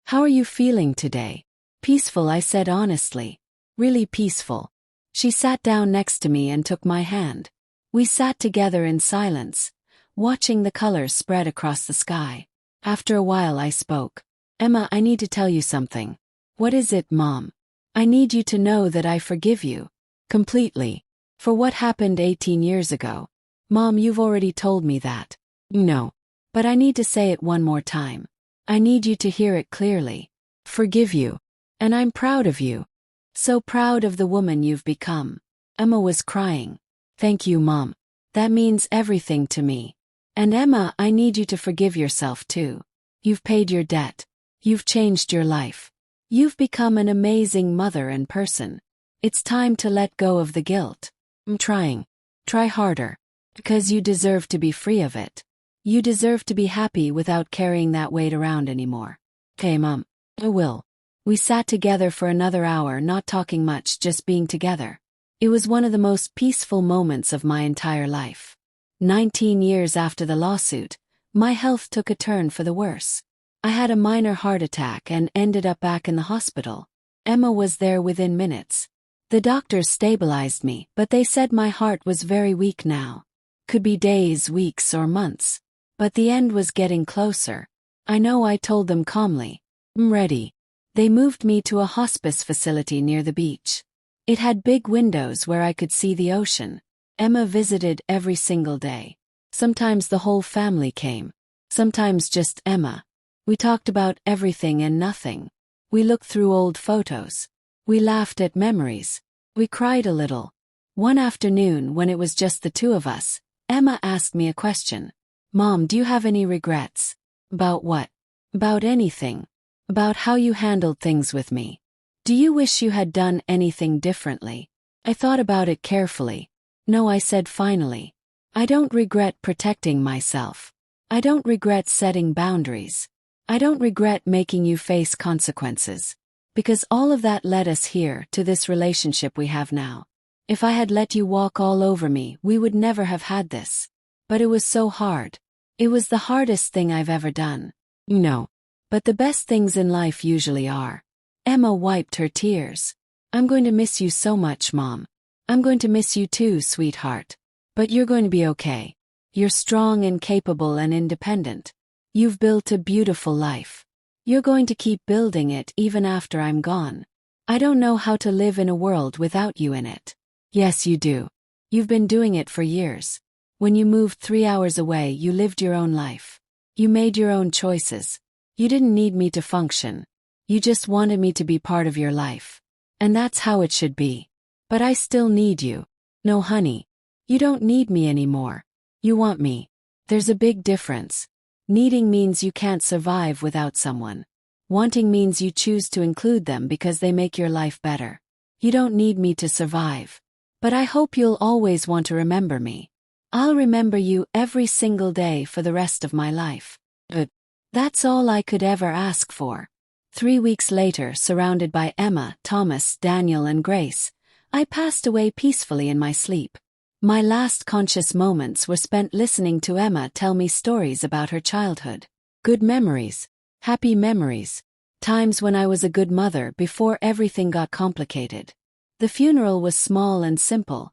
How are you feeling today? Peaceful, I said honestly. Really peaceful. She sat down next to me and took my hand. We sat together in silence, watching the colors spread across the sky. After a while I spoke. Emma, I need to tell you something. What is it, Mom? I need you to know that I forgive you. Completely. For what happened 18 years ago. Mom, you've already told me that. No. But I need to say it one more time. I need you to hear it clearly. Forgive you. And I'm proud of you. So proud of the woman you've become. Emma was crying. Thank you, Mom. That means everything to me. And Emma, I need you to forgive yourself too. You've paid your debt. You've changed your life. You've become an amazing mother and person. It's time to let go of the guilt. I'm trying. Try harder. Because you deserve to be free of it. You deserve to be happy without carrying that weight around anymore. Okay, Mom. I will. We sat together for another hour, not talking much, just being together. It was one of the most peaceful moments of my entire life. 19 years after the lawsuit, my health took a turn for the worse. I had a minor heart attack and ended up back in the hospital. Emma was there within minutes. The doctors stabilized me, but they said my heart was very weak now. Could be days, weeks, or months. But the end was getting closer. I know, I told them calmly. I'm ready. They moved me to a hospice facility near the beach. It had big windows where I could see the ocean. Emma visited every single day. Sometimes the whole family came. Sometimes just Emma. We talked about everything and nothing. We looked through old photos. We laughed at memories. We cried a little. One afternoon, when it was just the two of us, Emma asked me a question. Mom, do you have any regrets? About what? About anything. About how you handled things with me. Do you wish you had done anything differently? I thought about it carefully. No, I said finally. I don't regret protecting myself. I don't regret setting boundaries. I don't regret making you face consequences. Because all of that led us here, to this relationship we have now. If I had let you walk all over me, we would never have had this. But it was so hard. It was the hardest thing I've ever done. No. But the best things in life usually are. Emma wiped her tears. I'm going to miss you so much, Mom. I'm going to miss you too, sweetheart. But you're going to be okay. You're strong and capable and independent. You've built a beautiful life. You're going to keep building it even after I'm gone. I don't know how to live in a world without you in it. Yes, you do. You've been doing it for years. When you moved 3 hours away, you lived your own life. You made your own choices. You didn't need me to function. You just wanted me to be part of your life. And that's how it should be. But I still need you. No, honey. You don't need me anymore. You want me. There's a big difference. Needing means you can't survive without someone. Wanting means you choose to include them because they make your life better. You don't need me to survive. But I hope you'll always want to remember me. I'll remember you every single day for the rest of my life. But that's all I could ever ask for. 3 weeks later, surrounded by Emma, Thomas, Daniel, and Grace, I passed away peacefully in my sleep. My last conscious moments were spent listening to Emma tell me stories about her childhood. Good memories. Happy memories. Times when I was a good mother before everything got complicated. The funeral was small and simple,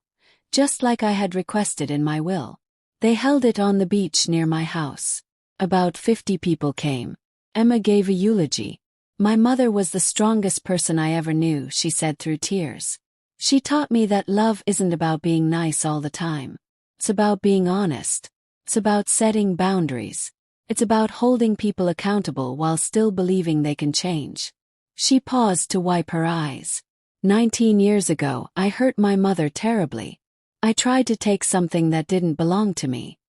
just like I had requested in my will. They held it on the beach near my house. About 50 people came. Emma gave a eulogy. My mother was the strongest person I ever knew, she said through tears. She taught me that love isn't about being nice all the time. It's about being honest. It's about setting boundaries. It's about holding people accountable while still believing they can change. She paused to wipe her eyes. 19 years ago, I hurt my mother terribly. I tried to take something that didn't belong to me.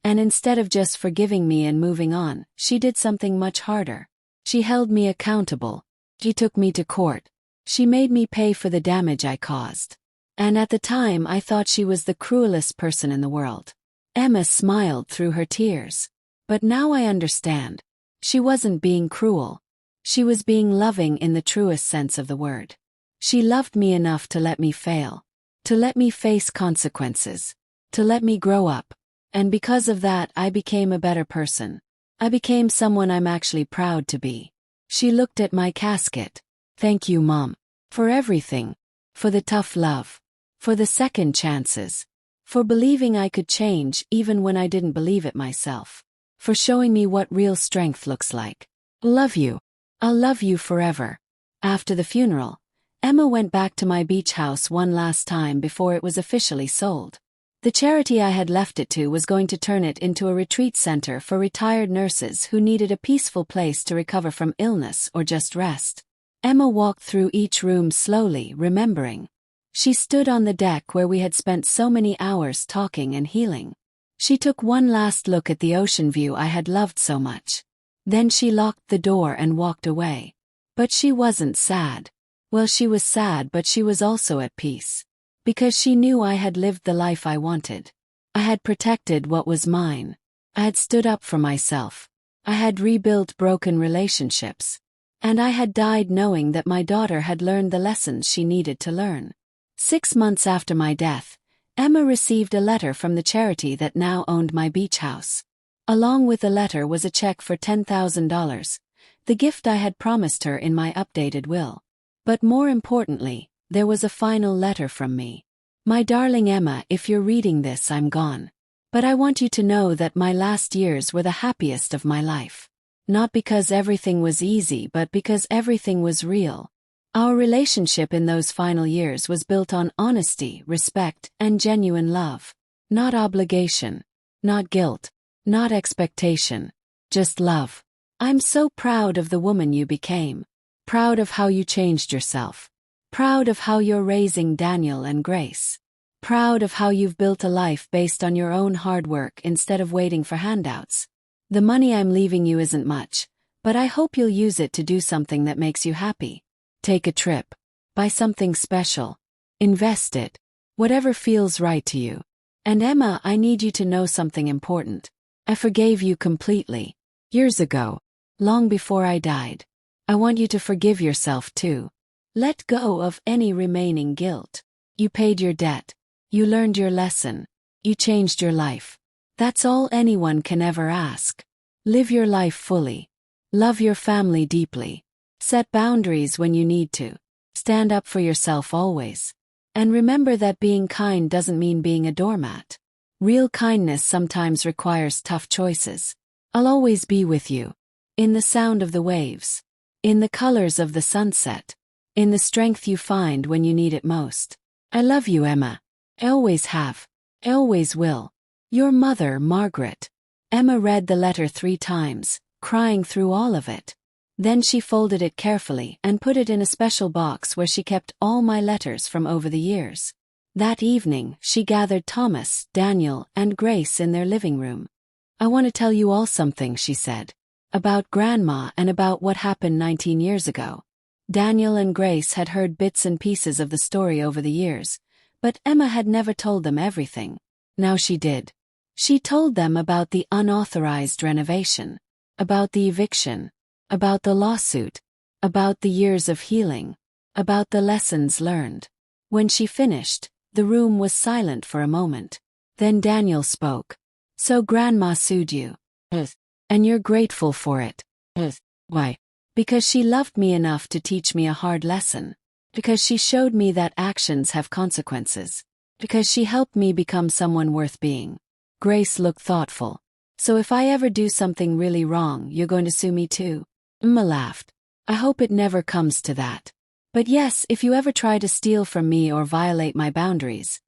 And instead of just forgiving me and moving on, she did something much harder. She held me accountable. She took me to court. She made me pay for the damage I caused. And at the time I thought she was the cruelest person in the world. Emma smiled through her tears. But now I understand. She wasn't being cruel. She was being loving in the truest sense of the word. She loved me enough to let me fail. To let me face consequences. To let me grow up. And because of that, I became a better person. I became someone I'm actually proud to be. She looked at my casket. Thank you, Mom. For everything. For the tough love. For the second chances. For believing I could change even when I didn't believe it myself. For showing me what real strength looks like. Love you. I'll love you forever. After the funeral, Emma went back to my beach house one last time before it was officially sold. The charity I had left it to was going to turn it into a retreat center for retired nurses who needed a peaceful place to recover from illness or just rest. Emma walked through each room slowly, remembering. She stood on the deck where we had spent so many hours talking and healing. She took one last look at the ocean view I had loved so much. Then she locked the door and walked away. But she wasn't sad. Well, she was sad, but she was also at peace. Because she knew I had lived the life I wanted. I had protected what was mine. I had stood up for myself. I had rebuilt broken relationships. And I had died knowing that my daughter had learned the lessons she needed to learn. 6 months after my death, Emma received a letter from the charity that now owned my beach house. Along with the letter was a check for $10,000, the gift I had promised her in my updated will. But more importantly, there was a final letter from me. My darling Emma, if you're reading this, I'm gone. But I want you to know that my last years were the happiest of my life. Not because everything was easy, but because everything was real. Our relationship in those final years was built on honesty, respect, and genuine love. Not obligation. Not guilt. Not expectation. Just love. I'm so proud of the woman you became. Proud of how you changed yourself. Proud of how you're raising Daniel and Grace. Proud of how you've built a life based on your own hard work instead of waiting for handouts. The money I'm leaving you isn't much, but I hope you'll use it to do something that makes you happy. Take a trip. Buy something special. Invest it. Whatever feels right to you. And Emma, I need you to know something important. I forgave you completely. Years ago. Long before I died. I want you to forgive yourself too. Let go of any remaining guilt. You paid your debt. You learned your lesson. You changed your life. That's all anyone can ever ask. Live your life fully. Love your family deeply. Set boundaries when you need to. Stand up for yourself always. And remember that being kind doesn't mean being a doormat. Real kindness sometimes requires tough choices. I'll always be with you. In the sound of the waves. In the colors of the sunset. In the strength you find when you need it most. I love you, Emma. I always have. I always will. Your mother, Margaret. Emma read the letter 3 times, crying through all of it. Then she folded it carefully and put it in a special box where she kept all my letters from over the years. That evening, she gathered Thomas, Daniel, and Grace in their living room. I want to tell you all something, she said. About Grandma and about what happened 19 years ago. Daniel and Grace had heard bits and pieces of the story over the years, but Emma had never told them everything. Now she did. She told them about the unauthorized renovation, about the eviction, about the lawsuit, about the years of healing, about the lessons learned. When she finished, the room was silent for a moment. Then Daniel spoke. So Grandma sued you. And you're grateful for it. Why? Because she loved me enough to teach me a hard lesson. Because she showed me that actions have consequences. Because she helped me become someone worth being. Grace looked thoughtful. So if I ever do something really wrong, you're going to sue me too? Emma laughed. I hope it never comes to that. But yes, if you ever try to steal from me or violate my boundaries,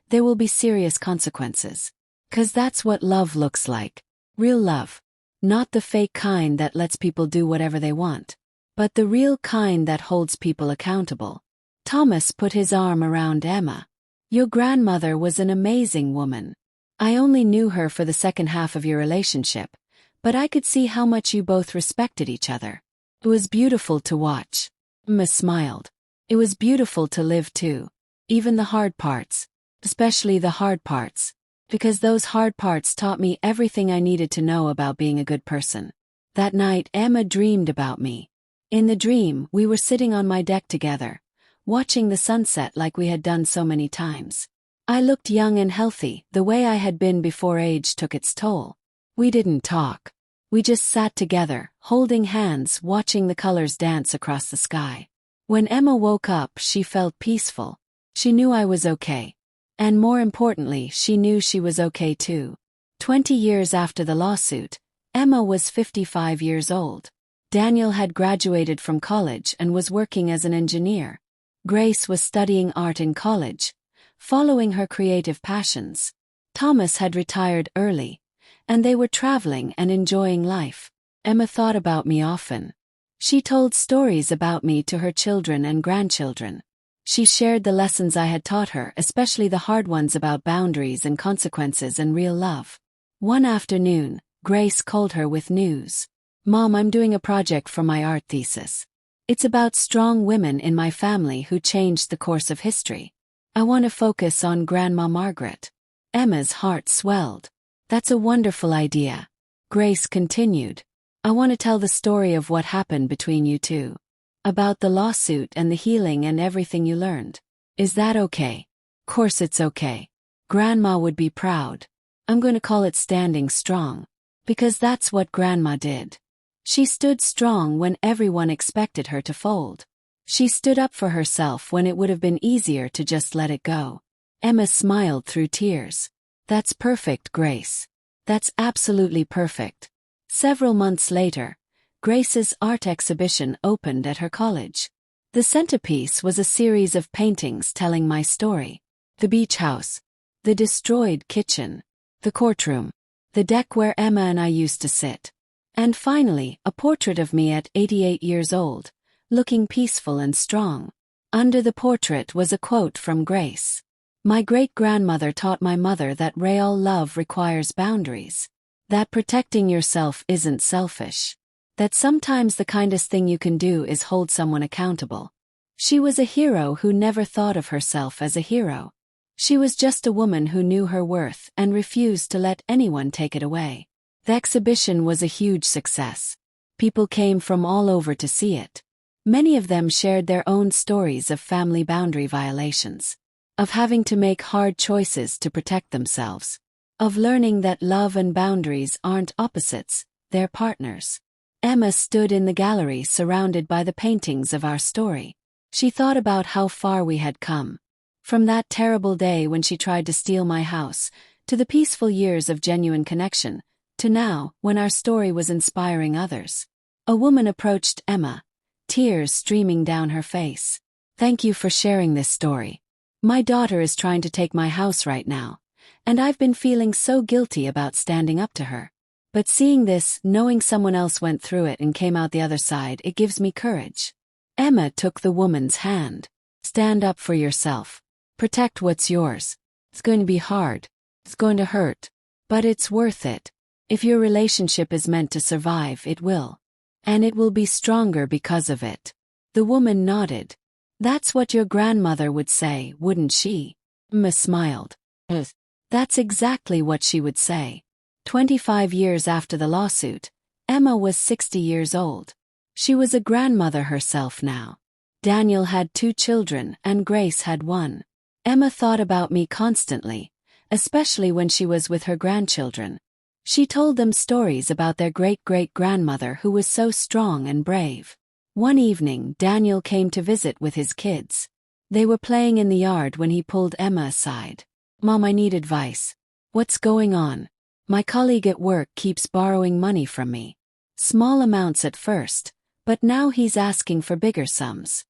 there will be serious consequences. 'Cause that's what love looks like. Real love. Not the fake kind that lets people do whatever they want, but the real kind that holds people accountable. Thomas put his arm around Emma. Your grandmother was an amazing woman. I only knew her for the second half of your relationship, but I could see how much you both respected each other. It was beautiful to watch. Emma smiled. It was beautiful to live too. Even the hard parts. Especially the hard parts. Because those hard parts taught me everything I needed to know about being a good person. That night Emma dreamed about me. In the dream, we were sitting on my deck together, watching the sunset like we had done so many times. I looked young and healthy, the way I had been before age took its toll. We didn't talk. We just sat together, holding hands, watching the colors dance across the sky. When Emma woke up, she felt peaceful. She knew I was okay. And more importantly, she knew she was okay too. 20 years after the lawsuit, Emma was 55 years old. Daniel had graduated from college and was working as an engineer. Grace was studying art in college, following her creative passions. Thomas had retired early, and they were traveling and enjoying life. Emma thought about me often. She told stories about me to her children and grandchildren. She shared the lessons I had taught her, especially the hard ones about boundaries and consequences and real love. One afternoon, Grace called her with news. Mom, I'm doing a project for my art thesis. It's about strong women in my family who changed the course of history. I want to focus on Grandma Margaret. Emma's heart swelled. That's a wonderful idea. Grace continued. I want to tell the story of what happened between you two. About the lawsuit and the healing and everything you learned. Is that okay? Course it's okay. Grandma would be proud. I'm going to call it Standing Strong. Because that's what Grandma did. She stood strong when everyone expected her to fold. She stood up for herself when it would have been easier to just let it go. Emma smiled through tears. That's perfect, Grace. That's absolutely perfect. Several months later, Grace's art exhibition opened at her college. The centerpiece was a series of paintings telling my story. The beach house, the destroyed kitchen, the courtroom, the deck where Emma and I used to sit. And finally, a portrait of me at 88 years old, looking peaceful and strong. Under the portrait was a quote from Grace. My great-grandmother taught my mother that real love requires boundaries. That protecting yourself isn't selfish. That sometimes the kindest thing you can do is hold someone accountable. She was a hero who never thought of herself as a hero. She was just a woman who knew her worth and refused to let anyone take it away. The exhibition was a huge success. People came from all over to see it. Many of them shared their own stories of family boundary violations, of having to make hard choices to protect themselves, of learning that love and boundaries aren't opposites, they're partners. Emma stood in the gallery surrounded by the paintings of our story. She thought about how far we had come. From that terrible day when she tried to steal my house, to the peaceful years of genuine connection, to now, when our story was inspiring others. A woman approached Emma, tears streaming down her face. Thank you for sharing this story. My daughter is trying to take my house right now, and I've been feeling so guilty about standing up to her. But seeing this, knowing someone else went through it and came out the other side, it gives me courage. Emma took the woman's hand. Stand up for yourself. Protect what's yours. It's going to be hard. It's going to hurt. But it's worth it. If your relationship is meant to survive, it will. And it will be stronger because of it. The woman nodded. That's what your grandmother would say, wouldn't she? Emma smiled. That's exactly what she would say. 25 years after the lawsuit, Emma was 60 years old. She was a grandmother herself now. Daniel had 2 children and Grace had 1. Emma thought about me constantly, especially when she was with her grandchildren. She told them stories about their great-great-grandmother who was so strong and brave. One evening, Daniel came to visit with his kids. They were playing in the yard when he pulled Emma aside. Mom, I need advice. What's going on? My colleague at work keeps borrowing money from me. Small amounts at first, but now he's asking for bigger sums.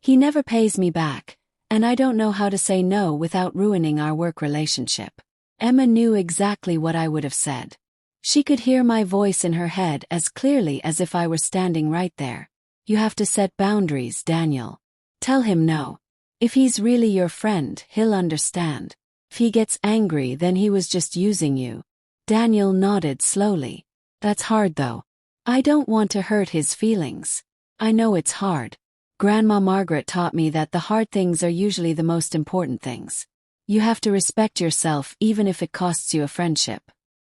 He never pays me back, and I don't know how to say no without ruining our work relationship. Emma knew exactly what I would have said. She could hear my voice in her head as clearly as if I were standing right there. You have to set boundaries, Daniel. Tell him no. If he's really your friend, he'll understand. If he gets angry, then he was just using you. Daniel nodded slowly. That's hard though. I don't want to hurt his feelings. I know it's hard. Grandma Margaret taught me that the hard things are usually the most important things. You have to respect yourself even if it costs you a friendship.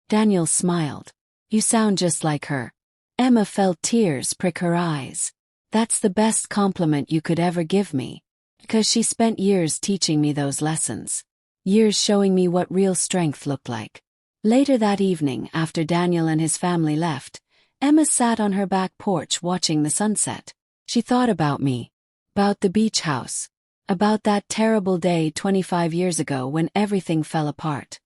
Daniel smiled. You sound just like her. Emma felt tears prick her eyes. That's the best compliment you could ever give me. Because she spent years teaching me those lessons. Years showing me what real strength looked like. Later that evening, after Daniel and his family left, Emma sat on her back porch watching the sunset. She thought about me. About the beach house. About that terrible day 25 years ago when everything fell apart.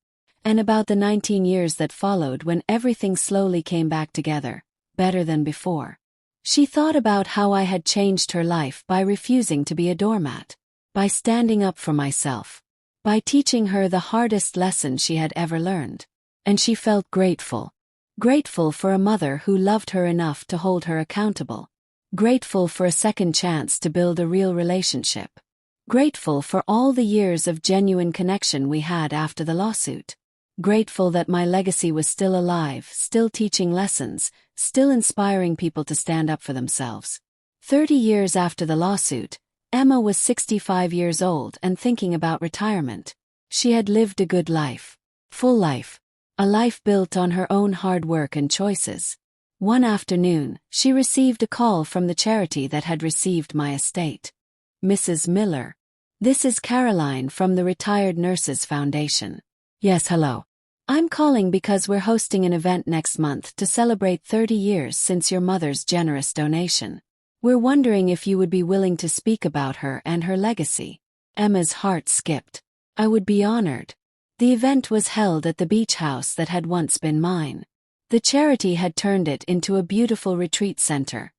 And about the 19 years that followed when everything slowly came back together, better than before. She thought about how I had changed her life by refusing to be a doormat, by standing up for myself, by teaching her the hardest lesson she had ever learned. And she felt grateful. Grateful for a mother who loved her enough to hold her accountable. Grateful for a second chance to build a real relationship. Grateful for all the years of genuine connection we had after the lawsuit. Grateful that my legacy was still alive, still teaching lessons, still inspiring people to stand up for themselves. 30 years after the lawsuit, Emma was 65 years old and thinking about retirement. She had lived a good life. Full life. A life built on her own hard work and choices. One afternoon, she received a call from the charity that had received my estate. Mrs. Miller. This is Caroline from the Retired Nurses Foundation. Yes, hello. I'm calling because we're hosting an event next month to celebrate 30 years since your mother's generous donation. We're wondering if you would be willing to speak about her and her legacy. Emma's heart skipped. I would be honored. The event was held at the beach house that had once been mine. The charity had turned it into a beautiful retreat center,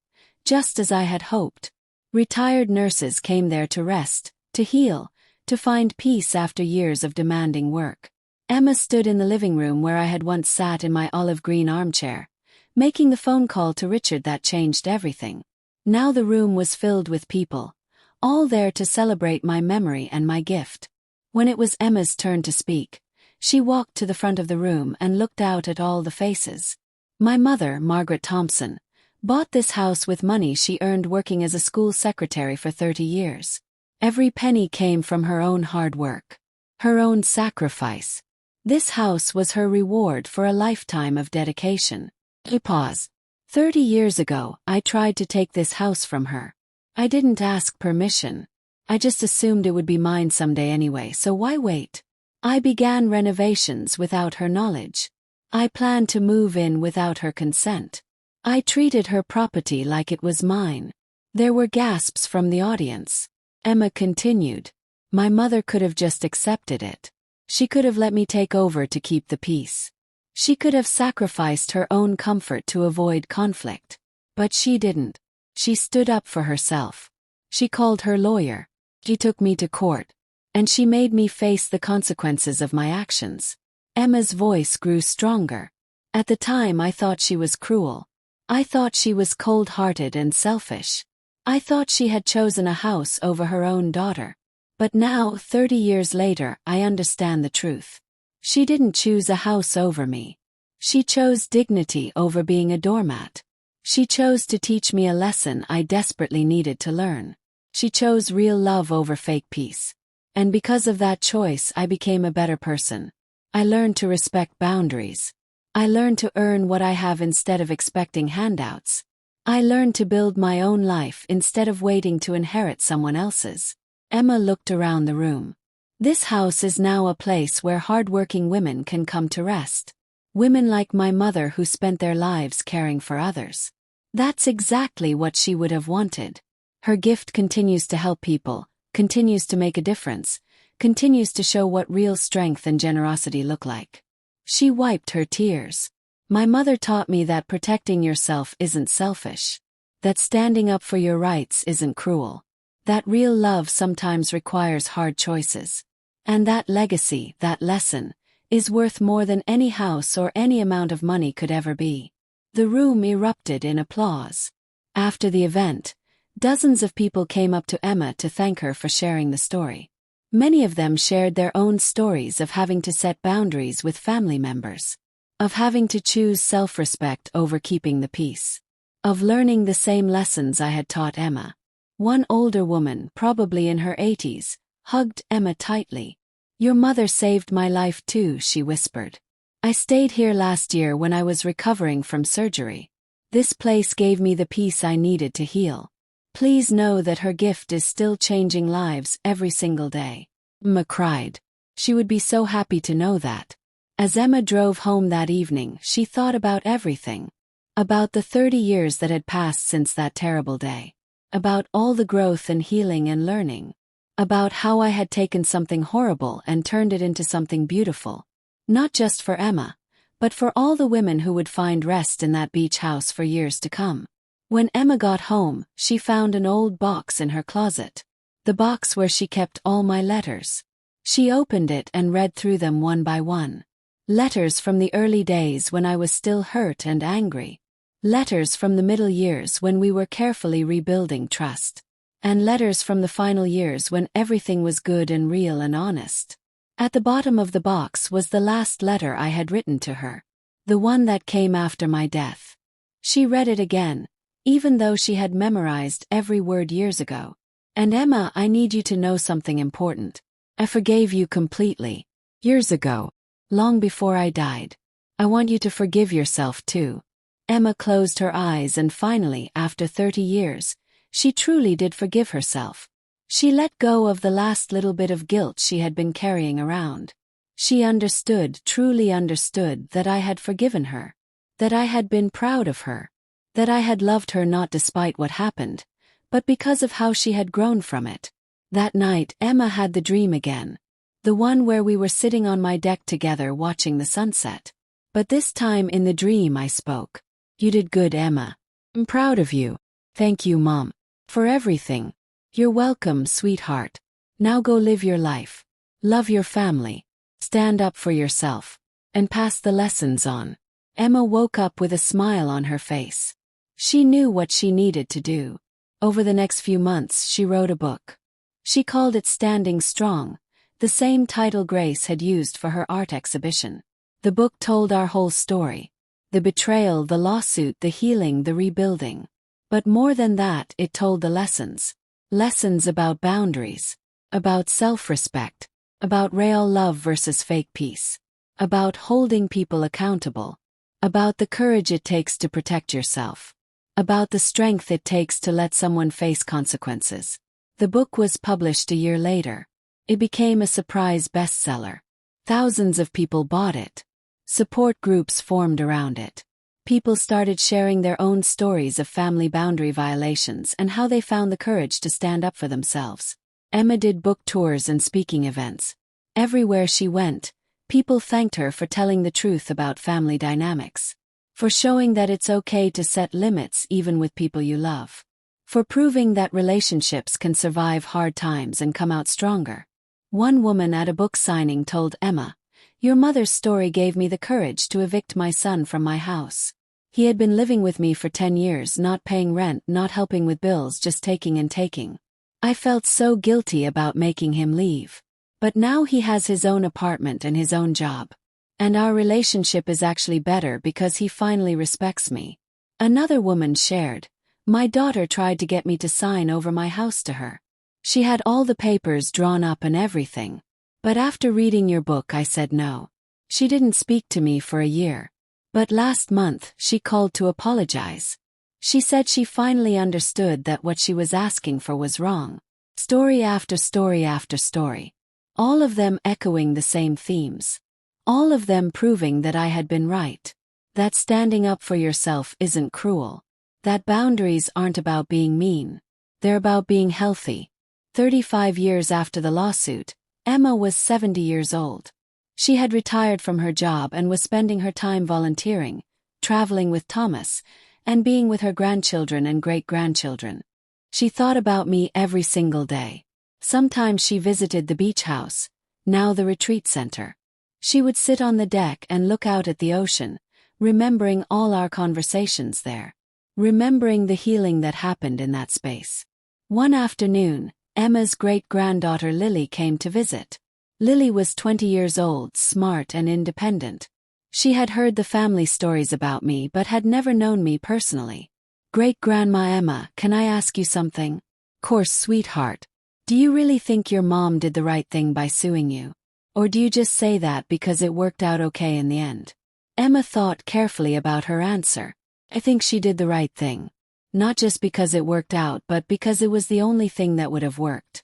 just as I had hoped. Retired nurses came there to rest, to heal, to find peace after years of demanding work. Emma stood in the living room where I had once sat in my olive green armchair, making the phone call to Richard that changed everything. Now the room was filled with people, all there to celebrate my memory and my gift. When it was Emma's turn to speak, she walked to the front of the room and looked out at all the faces. My mother, Margaret Thompson, bought this house with money she earned working as a school secretary for 30 years. Every penny came from her own hard work, her own sacrifice. This house was her reward for a lifetime of dedication. He paused. 30 years ago, I tried to take this house from her. I didn't ask permission. I just assumed it would be mine someday anyway, so why wait? I began renovations without her knowledge. I planned to move in without her consent. I treated her property like it was mine. There were gasps from the audience. Emma continued. My mother could have just accepted it. She could have let me take over to keep the peace. She could have sacrificed her own comfort to avoid conflict. But she didn't. She stood up for herself. She called her lawyer. She took me to court. And she made me face the consequences of my actions. Emma's voice grew stronger. At the time I thought she was cruel. I thought she was cold-hearted and selfish. I thought she had chosen a house over her own daughter. But now, 30 years later, I understand the truth. She didn't choose a house over me. She chose dignity over being a doormat. She chose to teach me a lesson I desperately needed to learn. She chose real love over fake peace. And because of that choice, I became a better person. I learned to respect boundaries. I learned to earn what I have instead of expecting handouts. I learned to build my own life instead of waiting to inherit someone else's. Emma looked around the room. This house is now a place where hardworking women can come to rest. Women like my mother who spent their lives caring for others. That's exactly what she would have wanted. Her gift continues to help people, continues to make a difference, continues to show what real strength and generosity look like. She wiped her tears. My mother taught me that protecting yourself isn't selfish. That standing up for your rights isn't cruel. That real love sometimes requires hard choices. And that legacy, that lesson, is worth more than any house or any amount of money could ever be. The room erupted in applause. After the event, dozens of people came up to Emma to thank her for sharing the story. Many of them shared their own stories of having to set boundaries with family members, of having to choose self-respect over keeping the peace, of learning the same lessons I had taught Emma. One older woman, probably in her 80s, hugged Emma tightly. "Your mother saved my life too," she whispered. "I stayed here last year when I was recovering from surgery. This place gave me the peace I needed to heal. Please know that her gift is still changing lives every single day." Emma cried. She would be so happy to know that. As Emma drove home that evening, she thought about everything. About the 30 years that had passed since that terrible day. About all the growth and healing and learning. About how I had taken something horrible and turned it into something beautiful. Not just for Emma, but for all the women who would find rest in that beach house for years to come. When Emma got home, she found an old box in her closet. The box where she kept all my letters. She opened it and read through them one by one. Letters from the early days when I was still hurt and angry. Letters from the middle years when we were carefully rebuilding trust. And letters from the final years when everything was good and real and honest. At the bottom of the box was the last letter I had written to her. The one that came after my death. She read it again, even though she had memorized every word years ago. "And Emma, I need you to know something important. I forgave you completely. Years ago. Long before I died. I want you to forgive yourself too." Emma closed her eyes and finally, after 30 years, she truly did forgive herself. She let go of the last little bit of guilt she had been carrying around. She understood, truly understood, that I had forgiven her. That I had been proud of her. That I had loved her not despite what happened, but because of how she had grown from it. That night, Emma had the dream again. The one where we were sitting on my deck together watching the sunset. But this time in the dream I spoke. "You did good, Emma. I'm proud of you. Thank you, Mom. For everything. You're welcome, sweetheart. Now go live your life. Love your family. Stand up for yourself. And pass the lessons on." Emma woke up with a smile on her face. She knew what she needed to do. Over the next few months she wrote a book. She called it Standing Strong, the same title Grace had used for her art exhibition. The book told our whole story. The betrayal, the lawsuit, the healing, the rebuilding. But more than that, it told the lessons. Lessons about boundaries. About self-respect. About real love versus fake peace. About holding people accountable. About the courage it takes to protect yourself. About the strength it takes to let someone face consequences. The book was published a year later. It became a surprise bestseller. Thousands of people bought it. Support groups formed around it. People started sharing their own stories of family boundary violations and how they found the courage to stand up for themselves. Emma did book tours and speaking events. Everywhere she went, people thanked her for telling the truth about family dynamics. For showing that it's okay to set limits even with people you love. For proving that relationships can survive hard times and come out stronger. One woman at a book signing told Emma, "Your mother's story gave me the courage to evict my son from my house. He had been living with me for 10 years, not paying rent, not helping with bills, just taking and taking. I felt so guilty about making him leave. But now he has his own apartment and his own job. And our relationship is actually better because he finally respects me." Another woman shared, "My daughter tried to get me to sign over my house to her. She had all the papers drawn up and everything. But after reading your book I said no. She didn't speak to me for a year. But last month she called to apologize. She said she finally understood that what she was asking for was wrong." Story after story after story. All of them echoing the same themes. All of them proving that I had been right. That standing up for yourself isn't cruel. That boundaries aren't about being mean. They're about being healthy. 35 years after the lawsuit, Emma was 70 years old. She had retired from her job and was spending her time volunteering, traveling with Thomas, and being with her grandchildren and great-grandchildren. She thought about me every single day. Sometimes she visited the beach house, now the retreat center. She would sit on the deck and look out at the ocean, remembering all our conversations there. Remembering the healing that happened in that space. One afternoon, Emma's great-granddaughter Lily came to visit. Lily was 20 years old, smart and independent. She had heard the family stories about me but had never known me personally. "Great-grandma Emma, can I ask you something?" "Course, sweetheart. Do you really think your mom did the right thing by suing you? Or do you just say that because it worked out okay in the end?" Emma thought carefully about her answer. "I think she did the right thing. Not just because it worked out but because it was the only thing that would have worked."